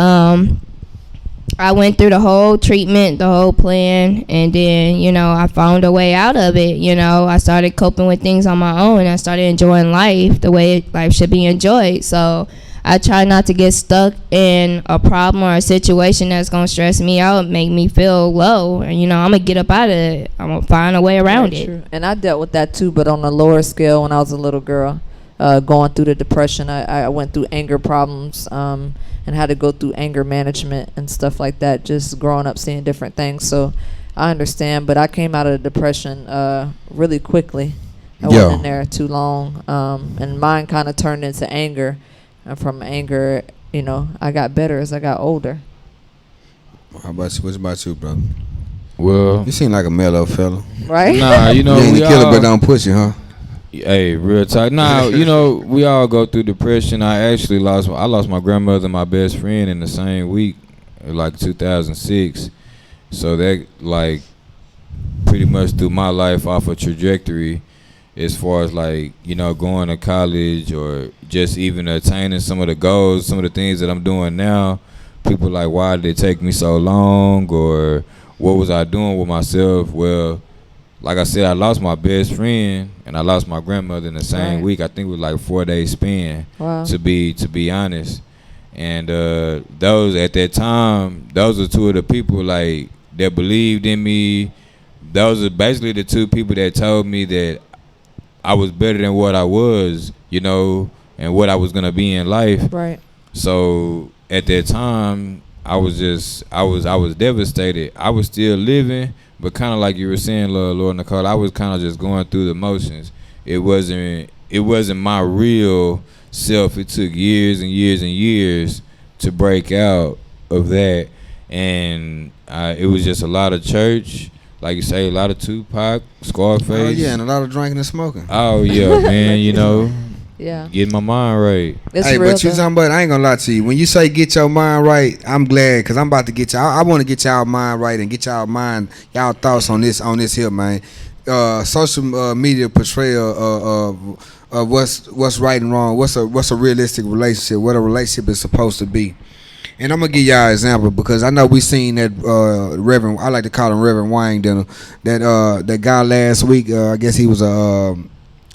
Speaker 4: I went through the whole treatment, the whole plan, and then, you know, I found a way out of it. You know, I started coping with things on my own, and I started enjoying life the way life should be enjoyed. So I try not to get stuck in a problem or a situation that's going to stress me out, make me feel low. And, you know, I'm going to get up out of it. I'm going to find a way around it.
Speaker 8: True. And I dealt with that too, but on a lower scale when I was a little girl. Going through the depression, I went through anger problems and had to go through anger management and stuff like that, just growing up seeing different things. So I understand, but I came out of the depression really quickly. I wasn't in there too long, and mine kind of turned into anger, and from anger, you know, I got better as I got older.
Speaker 3: How about you? What about you, brother?
Speaker 5: Well,
Speaker 3: you seem like a mellow fella,
Speaker 8: right?
Speaker 5: Nah, you know,
Speaker 3: you ain't the killer, but don't push it, huh?
Speaker 5: Hey, real tight. Nah, you know, we all go through depression. I actually lost my grandmother and my best friend in the same week, like 2006. So that, like, pretty much threw my life off a trajectory as far as, like, you know, going to college or just even attaining some of the goals, some of the things that I'm doing now. People like, why did it take me so long, or what was I doing with myself? Well, like I said, I lost my best friend and I lost my grandmother in the same week. I think it was like 4 days span. Wow. To be honest. And those at that time, those are two of the people like that believed in me. Those are basically the two people that told me that I was better than what I was, you know, and what I was gonna be in life. Right. So at that time, I was devastated. I was still living, but kind of like you were saying, Lord Nicole, I was kind of just going through the motions. It wasn't my real self. It took years and years and years to break out of that, and it was just a lot of church, like you say, a lot of Tupac, Scarface.
Speaker 3: Oh yeah, and a lot of drinking and smoking.
Speaker 5: Oh yeah, man, you know. Yeah. Get my mind right.
Speaker 3: It's hey, but you talking about, I ain't gonna lie to you. When you say get your mind right, I'm glad, because I'm about to get y'all. I want to get y'all mind right and get y'all thoughts on this here, man. Social media portrayal of what's right and wrong. What's a realistic relationship? What a relationship is supposed to be. And I'm gonna give y'all an example, because I know we seen that Reverend, I like to call him Reverend Wang Dinner, that guy last week. I guess he was a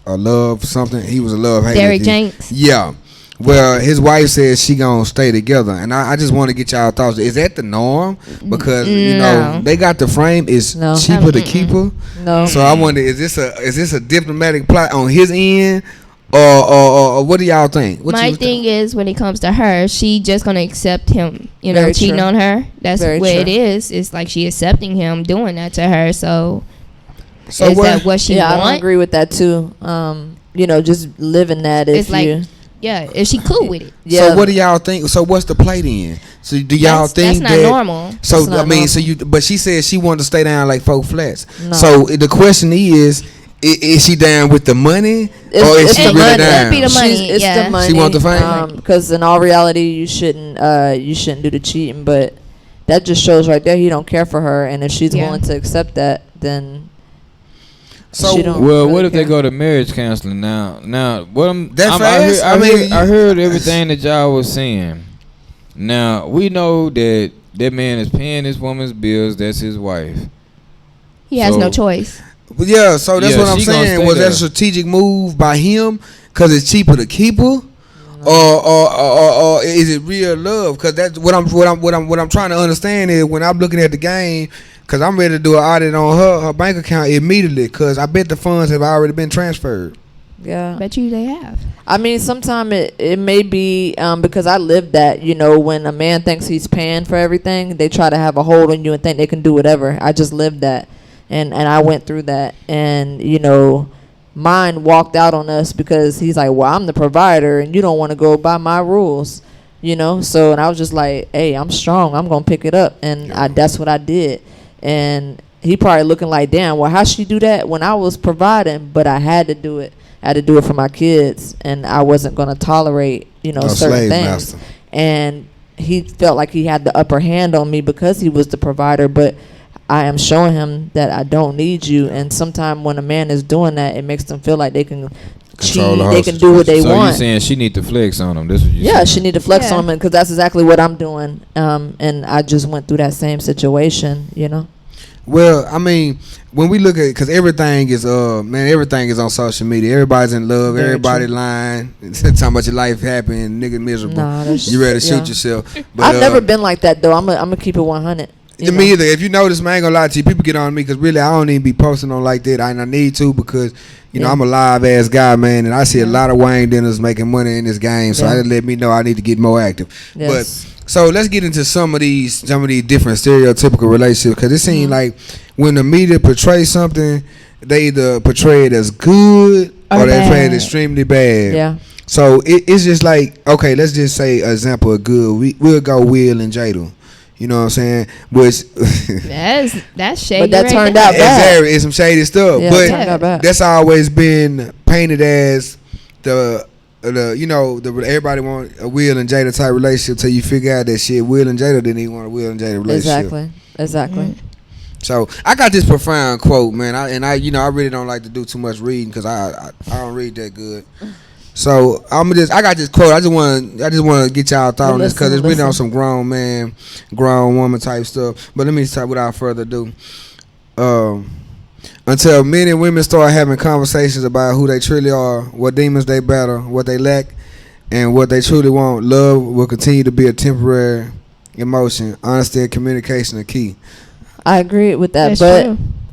Speaker 3: love something. He was a love hater.
Speaker 4: Derek Jenks.
Speaker 3: Yeah. Well, his wife says she gonna stay together, and I just want to get y'all thoughts. Is that the norm? Because you know they got the frame is cheaper to keep her. No. So I wonder, is this a diplomatic plot on his end, or what do y'all think?
Speaker 4: My thing is, when it comes to her, she just gonna accept him. You know, cheating on her. That's what it is. It's like she accepting him doing that to her. So is that what she wants?
Speaker 8: I agree with that too. You know, just living that.
Speaker 4: It's like Yeah, if she cool with it.
Speaker 8: Yeah.
Speaker 3: So what do y'all think? So what's the play then? So do y'all think
Speaker 4: that's not
Speaker 3: that?
Speaker 4: normal.
Speaker 3: So
Speaker 8: That's not
Speaker 3: I mean,
Speaker 8: normal.
Speaker 3: so you. But she said she wanted to stay down like 4 flats.
Speaker 8: No.
Speaker 3: So the question is she down with the money or is
Speaker 8: It's
Speaker 3: she
Speaker 8: the
Speaker 3: really
Speaker 8: money.
Speaker 3: down?
Speaker 4: It'd be the money.
Speaker 8: It's
Speaker 4: yeah.
Speaker 8: the money.
Speaker 3: She want the fame?
Speaker 8: Because in all reality, you shouldn't do the cheating. But that just shows right there he don't care for her. And if she's
Speaker 4: Yeah.
Speaker 8: willing to accept that, then
Speaker 3: So
Speaker 8: she don't
Speaker 5: Well,
Speaker 8: really
Speaker 5: what if they
Speaker 8: care.
Speaker 5: go to marriage counseling now? What I'm
Speaker 3: That
Speaker 5: I
Speaker 3: fast?
Speaker 5: heard,
Speaker 3: I mean,
Speaker 5: I heard everything that y'all was saying. Now we know that that man is paying this woman's bills. That's his wife.
Speaker 4: He has
Speaker 5: So-
Speaker 4: no choice.
Speaker 3: But yeah, so that's
Speaker 5: Yeah,
Speaker 3: what I'm
Speaker 5: she gonna
Speaker 3: saying.
Speaker 5: stay
Speaker 3: Was that
Speaker 5: there.
Speaker 3: a strategic move by him because it's cheaper to keep her, or is it real love? Because that's what I'm trying to understand is when I'm looking at the game, because I'm ready to do an audit on her bank account immediately. Because I bet the funds have already been transferred.
Speaker 8: Yeah.
Speaker 4: Bet you they have.
Speaker 8: I mean, sometimes it may be because I lived that, when a man thinks he's paying for everything, they try to have a hold on you and think they can do whatever. I just lived that. And I went through that. And, mine walked out on us because he's like, well, I'm the provider and you don't want to go by my rules, So, and I was just like, hey, I'm strong. I'm going to pick it up. And that's what I did. And he probably looking like, damn, well, how'd she do that when I was providing? But I had to do it. I had to do it for my kids. And I wasn't going to tolerate, certain
Speaker 3: slave
Speaker 8: things.
Speaker 3: master.
Speaker 8: And he felt like he had the upper hand on me because he was the provider. But I am showing him that I don't need you. And sometimes when a man is doing that, it makes them feel like they can cheat, they can do what they
Speaker 5: So you
Speaker 8: want.
Speaker 5: saying she need to flex on him? This what you
Speaker 8: Yeah,
Speaker 5: saying.
Speaker 8: she need to flex
Speaker 4: Yeah.
Speaker 8: on him because that's exactly what I'm doing. And I just went through that same situation,
Speaker 3: Well, I mean, when we look at, because everything is everything is on social media. Everybody's in love.
Speaker 8: Very
Speaker 3: Everybody
Speaker 8: true.
Speaker 3: lying. Talking about your life happening. Nigga miserable.
Speaker 8: Nah, that's-
Speaker 3: You ready to shoot
Speaker 8: yeah.
Speaker 3: yourself.
Speaker 8: I've never been like that though. I'm gonna keep it 100.
Speaker 3: Me either. If you notice, man, I ain't gonna lie to you. People get on me because really I don't even be posting on like that. I need to because
Speaker 8: Yeah.
Speaker 3: I'm a live ass guy, man, and I see a lot of Wayne dinners making money in this game. So
Speaker 8: Yeah.
Speaker 3: that let me know I need to get more active.
Speaker 8: Yes.
Speaker 3: But so let's get into some of these different stereotypical relationships because it seems like when the media portrays something, they either portray it as good or they portray it
Speaker 4: bad.
Speaker 3: extremely bad.
Speaker 8: Yeah.
Speaker 3: So it's just like, okay, let's just say an example of good. We'll go Will and Jada. You know what I'm saying? Which
Speaker 4: That's shady.
Speaker 8: But that
Speaker 4: right
Speaker 8: turned
Speaker 4: there.
Speaker 8: out bad.
Speaker 3: it's some shady stuff.
Speaker 8: Yeah,
Speaker 3: but
Speaker 8: it turned out bad.
Speaker 3: that's always been painted as the everybody want a Will and Jada type relationship till you figure out that shit Will and Jada didn't even want a Will and Jada relationship.
Speaker 8: Exactly.
Speaker 3: So I got this profound quote, man. I really don't like to do too much reading because I don't read that good. So I got this quote. I just want to get y'all thought on this because it's really on some grown man, grown woman type stuff. But let me start without further ado. Until men and women start having conversations about who they truly are, what demons they battle, what they lack, and what they truly want, love will continue to be a temporary emotion. Honesty and communication are key.
Speaker 8: I agree with that,
Speaker 4: That's
Speaker 8: but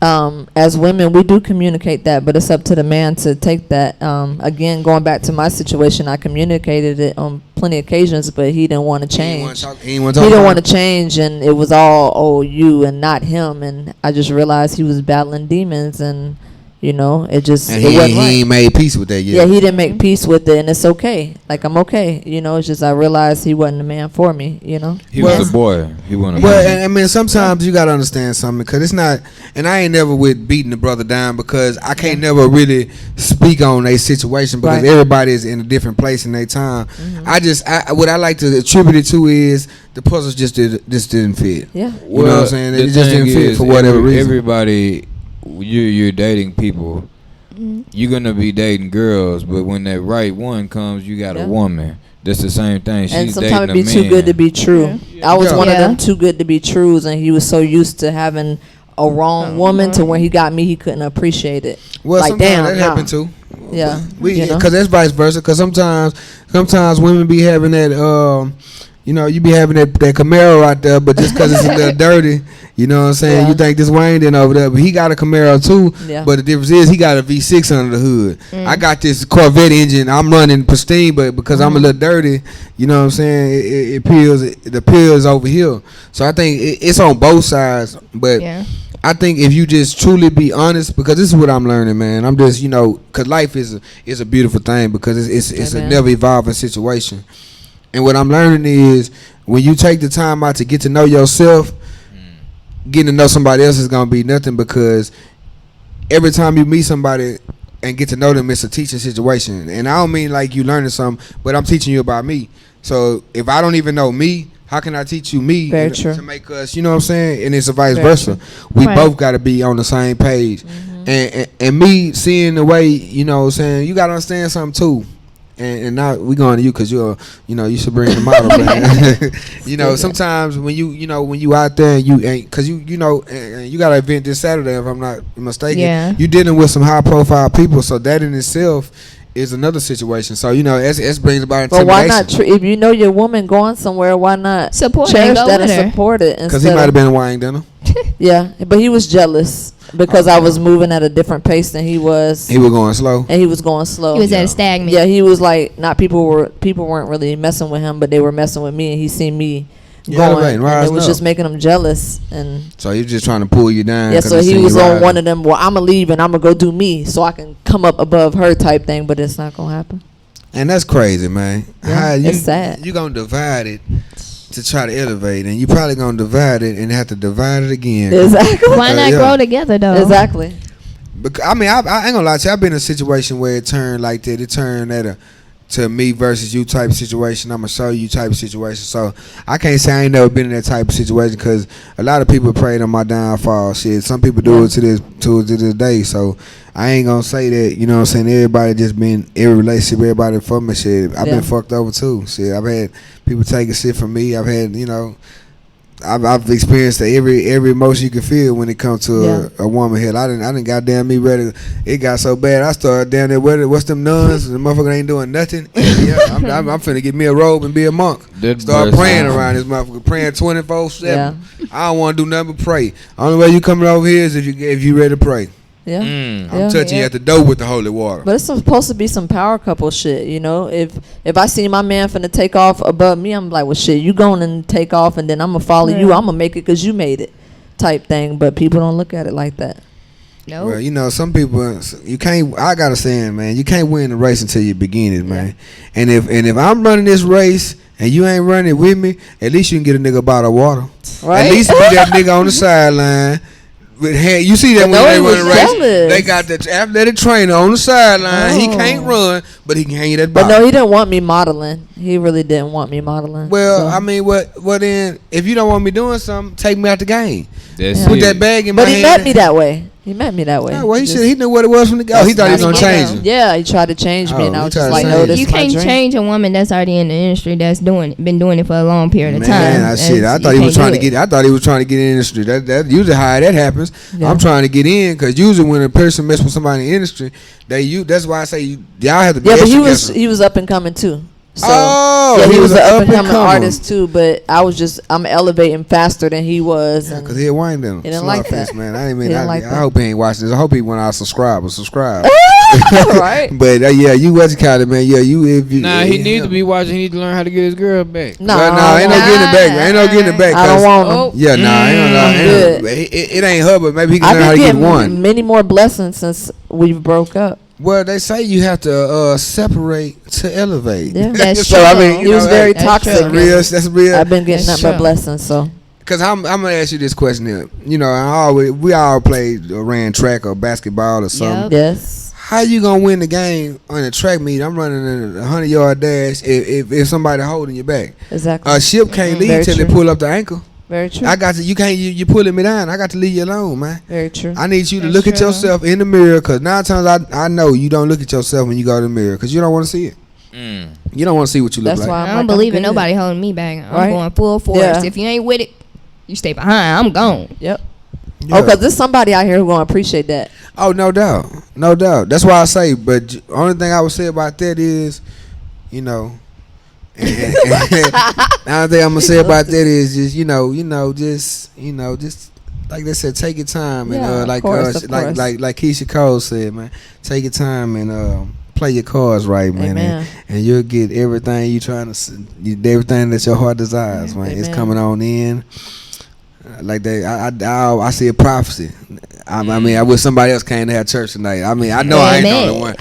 Speaker 4: true.
Speaker 8: as women, we do communicate that, but it's up to the man to take that. Again, going back to my situation, I communicated it on plenty of occasions, but he didn't want to change.
Speaker 3: He didn't
Speaker 8: Didn't want to change, and it was all you and not him. And I just realized he was battling demons, and it just
Speaker 3: And
Speaker 8: it
Speaker 3: he
Speaker 8: wasn't right.
Speaker 3: ain't made peace with that yet.
Speaker 8: Yeah, he didn't make peace with it, and it's okay. Like, I'm okay. It's just I realized he wasn't the man for me.
Speaker 5: He
Speaker 3: Well-
Speaker 5: was a boy. He wasn't a
Speaker 3: Well,
Speaker 5: man.
Speaker 3: and I mean, sometimes you gotta understand something because it's not. And I ain't never with beating the brother down because I can't never really speak on a situation because
Speaker 8: Right.
Speaker 3: everybody is in a different place in their time. What I like to attribute it to is the puzzles just didn't fit.
Speaker 8: Yeah.
Speaker 3: You know what I'm saying?
Speaker 5: the
Speaker 3: It just
Speaker 5: thing
Speaker 3: didn't fit
Speaker 5: is,
Speaker 3: for whatever reason.
Speaker 5: Everybody, you're dating people. You're gonna be dating girls, but when that right one comes, you got
Speaker 8: Yeah.
Speaker 5: a woman. That's the same thing. She's
Speaker 8: And
Speaker 5: dating
Speaker 8: sometimes
Speaker 5: a
Speaker 8: it be
Speaker 5: man.
Speaker 8: too good to be true. I was
Speaker 3: Yeah.
Speaker 8: one of them
Speaker 4: Yeah.
Speaker 8: too good to be trues, and he was so used to having a wrong woman to when he got me, he couldn't appreciate it.
Speaker 3: Well,
Speaker 8: like,
Speaker 3: sometimes
Speaker 8: damn,
Speaker 3: that
Speaker 8: nah.
Speaker 3: happened too.
Speaker 8: Yeah,
Speaker 3: Because that's vice versa. Because sometimes women be having that. You be having that Camaro right there, but just because it's a little dirty, you know what I'm saying?
Speaker 8: Yeah.
Speaker 3: You think this Wayne didn't over there, but he got a Camaro too.
Speaker 8: Yeah.
Speaker 3: But the difference is he got a V6 under the hood. I got this Corvette engine. I'm running pristine, but because I'm a little dirty, you know what I'm saying? It peels. The peel is over here. So I think it's on both sides. But
Speaker 4: Yeah.
Speaker 3: I think if you just truly be honest, because this is what I'm learning, man. I'm just, because life is a beautiful thing, because it's a never evolving situation. And what I'm learning is when you take the time out to get to know yourself, getting to know somebody else is gonna be nothing, because every time you meet somebody and get to know them, it's a teaching situation. And I don't mean like you learning something, but I'm teaching you about me. So if I don't even know me, how can I teach you me to make us, you know what I'm saying? And it's a vice versa. We both got to be on the same page. And me seeing the way, you know what I'm saying, you got to understand something too. And now we going to you because you should bring the model, man. Sometimes when you out there and you ain't, because you got an event this Saturday, if I'm not mistaken, you dealing with some high profile people, so that in itself is another situation. So it brings about intimidation.
Speaker 8: But why not? If you know your woman going somewhere, why not
Speaker 4: support
Speaker 8: cherish that and support it?
Speaker 3: Because he might have been weighing dinner.
Speaker 8: Yeah, but he was jealous because I was moving at a different pace than he was.
Speaker 3: He was going slow,
Speaker 8: and he was going slow.
Speaker 4: He was at a stagnant.
Speaker 8: Yeah, he was like, not people weren't really messing with him, but they were messing with me, and he seen me going, and it was just making him jealous. And
Speaker 3: so he was just trying to pull you down.
Speaker 8: Yeah, so he was on one of them, well, I'm gonna leave and I'm gonna go do me so I can come up above her type thing, but it's not gonna happen.
Speaker 3: And that's crazy, man.
Speaker 8: Yeah, it's sad.
Speaker 3: You're gonna divide it to try to elevate, and you probably gonna divide it and have to divide it again.
Speaker 8: Exactly.
Speaker 4: Why not grow together though?
Speaker 8: Exactly.
Speaker 3: Because I ain't gonna lie to you, I've been in a situation where it turned like that. It turned at to me versus you type of situation. I'm gonna show you type of situation. So I can't say I ain't never been in that type of situation, because a lot of people prayed on my downfall. Shit, some people do it to this day. So I ain't gonna say that. You know what I'm saying? Everybody just been every relationship. Everybody for me. Shit, I've been fucked over too. Shit, I've had people taking shit from me. I've had I've experienced every emotion you can feel when it comes to a woman. Hell, I didn't goddamn me ready. It got so bad. I started down there. What's them nuns? The motherfucker ain't doing nothing. I'm finna get me a robe and be a monk. Start praying around this motherfucker. Praying 24/7. I don't want to do nothing but pray. Only way you coming over here is if you ready to pray.
Speaker 8: Yeah.
Speaker 3: I'm touching you at the door with the holy water.
Speaker 8: But it's supposed to be some power couple shit, If I see my man finna take off above me, I'm like, well, shit, you going and take off, and then I'm gonna follow you. I'm gonna make it because you made it, type thing. But people don't look at it like that.
Speaker 4: No.
Speaker 3: Well, some people, you can't. I got a saying, man. You can't win the race until you begin it, man. And if I'm running this race and you ain't running it with me, at least you can get a nigga a bottle of water.
Speaker 8: Right.
Speaker 3: At least be that nigga on the sideline. You see that when they run a race, they got that athletic trainer on the sideline. He can't run, but he can hang you that bottle.
Speaker 8: But no, he didn't want me modeling. He really didn't want me modeling.
Speaker 3: Well, I mean, what then? If you don't want me doing something, take me out the game.
Speaker 5: That's
Speaker 3: Put
Speaker 5: it.
Speaker 3: that bag in my hand.
Speaker 8: But he met me that way.
Speaker 3: Yeah, well, he knew what it was from the go. He thought he was gonna change him.
Speaker 8: Yeah, he tried to change me, and I was just like, no, this
Speaker 4: you
Speaker 8: is my
Speaker 4: can't
Speaker 8: dream.
Speaker 4: change a woman that's already in the industry that's been doing it for a long period of time.
Speaker 3: Man, I thought he was trying to get. I thought he was trying to get in the industry. That usually how that happens.
Speaker 8: Yeah.
Speaker 3: I'm trying to get in because usually when a person mess with somebody in the industry, that's why I say y'all have to. Be
Speaker 8: but he was up and coming too. So, he was an up and coming artist too, but I'm elevating faster than he was.
Speaker 3: Because he had wine them.
Speaker 8: He didn't like that,
Speaker 3: man. I hope he ain't watching this. I hope he went out subscribe.
Speaker 8: Right.
Speaker 3: But you was kind of man. Yeah,
Speaker 5: he need to be watching. He need to learn how to get his girl back.
Speaker 3: Ain't no getting it back. Ain't no getting it back.
Speaker 8: I don't want him.
Speaker 3: Yeah, it ain't her, but maybe he can learn how to get one.
Speaker 8: Many more blessings since we broke up.
Speaker 3: Well, they say you have to separate to elevate.
Speaker 8: Yeah,
Speaker 4: that's
Speaker 3: so
Speaker 4: true.
Speaker 3: I mean,
Speaker 8: he was very toxic.
Speaker 3: That's real.
Speaker 8: I've been getting nothing but blessings. So,
Speaker 3: because I'm gonna ask you this question here. We all played or ran track or basketball or something.
Speaker 4: Yep.
Speaker 8: Yes.
Speaker 3: How you gonna win the game on a track meet? I'm running a 100-yard dash if somebody holding you back.
Speaker 8: Exactly.
Speaker 3: A ship can't leave till they pull up the ankle.
Speaker 8: Very true.
Speaker 3: I got to. You can't. You pulling me down. I got to leave you alone, man.
Speaker 8: Very true.
Speaker 3: I need you to look at yourself in the mirror, because 9 times I know you don't look at yourself when you go to the mirror, because you don't want to see it. You don't want to see what you look like.
Speaker 4: I don't believe in nobody holding me back. I'm going full force. Yeah. If you ain't with it, you stay behind. I'm gone.
Speaker 8: Yep.
Speaker 3: Yeah.
Speaker 8: Oh, because there's somebody out here who gonna appreciate that.
Speaker 3: Oh, no doubt, no doubt. That's why I say. But the only thing I would say about that is, and the only thing I'm gonna say about that is just like they said, take your time and
Speaker 8: of course.
Speaker 3: like Keisha Cole said, man, take your time and play your cards right, man, and you'll get everything you trying to, everything that your heart desires, man.
Speaker 8: Amen.
Speaker 3: It's coming on in. Like that, I see a prophecy. I mean, I wish somebody else came to have church tonight. I mean, I know I ain't the only one.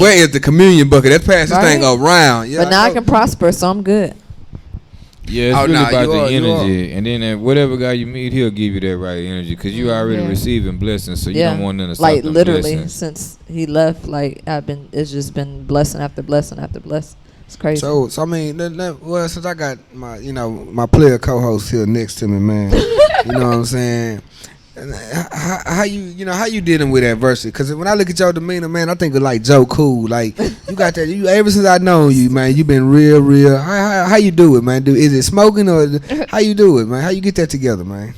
Speaker 3: Where is the communion bucket? Let's pass this thing around. Yeah,
Speaker 8: but now I can prosper, so I'm good.
Speaker 5: Yeah, it's really about the energy, and then whatever guy you meet, he'll give you that right energy because you already receiving blessings, so you don't want none to stop
Speaker 8: like
Speaker 5: them
Speaker 8: literally
Speaker 5: blessings.
Speaker 8: since he left, like it's just been blessing after blessing after blessing. It's crazy.
Speaker 3: So I mean, well, since I got my my player co-host here next to me, man, you know what I'm saying. How you dealing with adversity? Because when I look at your demeanor, man, I think of like Joe Cool. Like you got that. You ever since I known you, man, you been real. How you do it, man? Is it smoking or how you do it, man? How you get that together, man?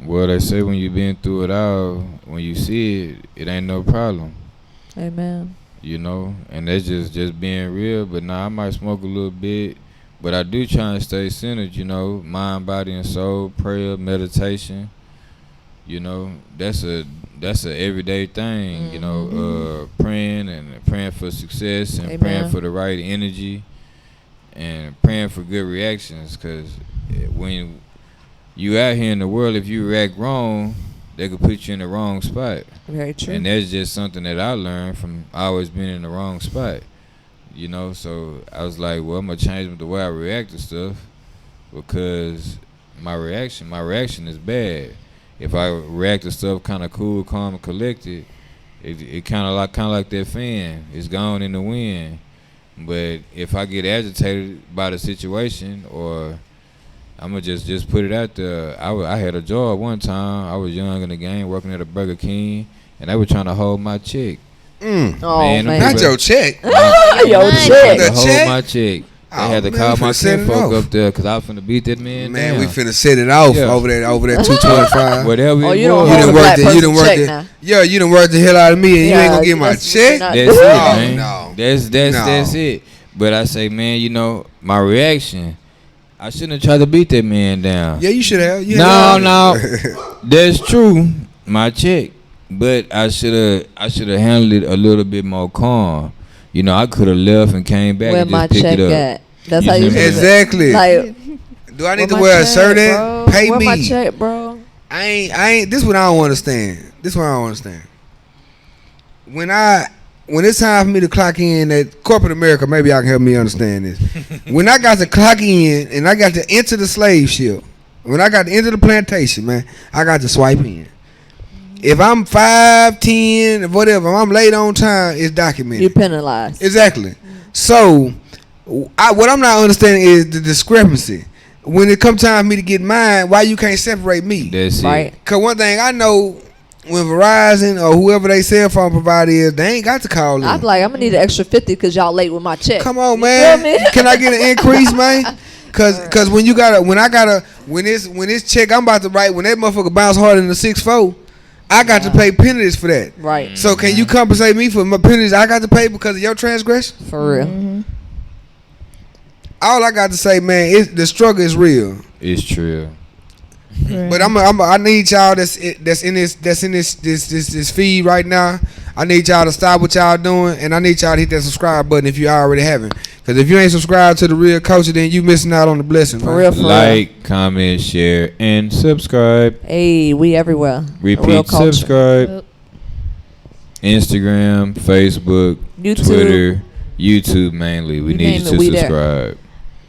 Speaker 5: Well, they say when you been through it all, when you see it, it ain't no problem.
Speaker 8: Amen.
Speaker 5: You know, and that's just being real. But now I might smoke a little bit. But I do try and stay centered, you know, mind, body, and soul, prayer, meditation. You know, that's a everyday thing. You know, praying for success and praying for the right energy and praying for good reactions. Because when you out here in the world, if you react wrong, they could put you in the wrong spot.
Speaker 8: Very true.
Speaker 5: And that's just something that I learned from always being in the wrong spot. You know, so I was like, well, I'm gonna change the way I react to stuff because my reaction is bad. If I react to stuff kind of cool, calm, and collected, it kind of like that fan. It's gone in the wind. But if I get agitated by the situation, or I'm gonna just put it out there. I had a job one time. I was young in the game, working at a Burger King, and they were trying to hold my check.
Speaker 8: Oh man,
Speaker 3: not your check.
Speaker 8: Your check.
Speaker 3: The
Speaker 5: hold
Speaker 3: check?
Speaker 5: my check. I had to
Speaker 3: man,
Speaker 5: call
Speaker 3: we
Speaker 5: my
Speaker 3: finna set it
Speaker 5: kinfolk
Speaker 3: off.
Speaker 5: up there because I was finna beat that man
Speaker 3: Man,
Speaker 5: down.
Speaker 3: we finna set it off over that 225.
Speaker 5: Whatever it
Speaker 8: you don't
Speaker 5: was.
Speaker 8: hold
Speaker 3: done
Speaker 8: a black
Speaker 3: worked it. You done
Speaker 8: person's
Speaker 3: worked
Speaker 8: check
Speaker 3: it.
Speaker 8: now.
Speaker 3: Yeah, you done worked the hell out of me, and you ain't gonna get my check.
Speaker 8: not-
Speaker 5: That's it,
Speaker 3: Oh,
Speaker 5: man.
Speaker 3: no.
Speaker 5: That's it. But I say, man, you know, my reaction, I shouldn't have tried to beat that man down.
Speaker 3: Yeah, you should have.
Speaker 5: No, that's true. My check, but I should have handled it a little bit more calm. You know, I could have left and came back
Speaker 8: Where
Speaker 5: and
Speaker 8: my
Speaker 5: just picked
Speaker 8: check
Speaker 5: it up.
Speaker 8: at? That's
Speaker 5: You
Speaker 8: how you
Speaker 5: see me?
Speaker 3: Exactly.
Speaker 8: Like,
Speaker 3: Do I need to
Speaker 8: where my
Speaker 3: wear a
Speaker 8: check,
Speaker 3: shirt
Speaker 8: bro?
Speaker 3: in? Pay
Speaker 8: Where
Speaker 3: me.
Speaker 8: my check, bro?
Speaker 3: I ain't. This is what I don't understand. When it's time for me to clock in at corporate America, maybe I can help me understand this. When I got to clock in and I got to enter the slave ship, when I got to enter the plantation, man, I got to swipe in. If I'm 5, 10, whatever, if I'm late on time, it's documented.
Speaker 8: You penalized.
Speaker 3: Exactly. So, what I'm not understanding is the discrepancy. When it come time for me to get mine, why you can't separate me?
Speaker 5: That's
Speaker 8: Right.
Speaker 5: it.
Speaker 3: Cause one thing I know, when Verizon or whoever they cell phone provider is, they ain't got to call in.
Speaker 8: I'm like, I'm gonna need an extra 50 because y'all late with my check.
Speaker 3: Come on,
Speaker 8: You
Speaker 3: man.
Speaker 8: feel me?
Speaker 3: Can I get an increase, man? Cause when this check I'm about to write, when that motherfucker bounce harder than the 6-4, I got to pay penalties for that.
Speaker 8: Right.
Speaker 3: So can you compensate me for my penalties I got to pay because of your transgression?
Speaker 8: For real.
Speaker 3: All I got to say, man, the struggle is real.
Speaker 5: It's true.
Speaker 3: But I need y'all that's in this feed right now. I need y'all to stop what y'all doing, and I need y'all to hit that subscribe button if you already haven't. Because if you ain't subscribed to the Real Culture, then you missing out on the blessing.
Speaker 8: For
Speaker 3: man.
Speaker 8: real, for real.
Speaker 5: Like, comment, share, and subscribe.
Speaker 8: Hey, we everywhere. Real
Speaker 5: Repeat,
Speaker 8: Culture.
Speaker 5: subscribe. Instagram, Facebook,
Speaker 8: YouTube.
Speaker 5: Twitter, YouTube mainly. We
Speaker 8: You
Speaker 5: need
Speaker 8: name
Speaker 5: you
Speaker 8: it, we
Speaker 5: to
Speaker 8: there.
Speaker 5: subscribe.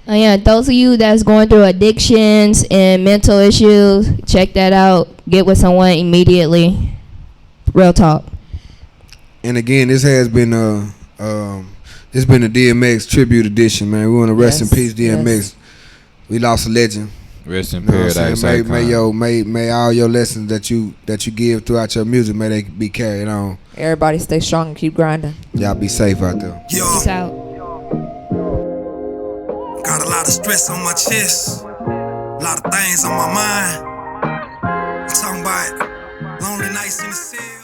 Speaker 4: Yeah, those of you that's going through addictions and mental issues, check that out. Get with someone immediately. Real talk.
Speaker 3: And again, this has been a DMX tribute edition, man. We want to rest in peace, DMX.
Speaker 8: Yes.
Speaker 3: We lost a legend.
Speaker 5: Rest in
Speaker 3: You know what I'm
Speaker 5: paradise.
Speaker 3: saying?
Speaker 5: icon.
Speaker 3: May all your lessons that you give throughout your music, may they be carried on.
Speaker 8: Everybody stay strong and keep grinding.
Speaker 3: Y'all be safe out there.
Speaker 4: Peace out.
Speaker 12: Got a lot of stress on my chest, a lot of things on my mind. I'm talking about lonely nights in the cell.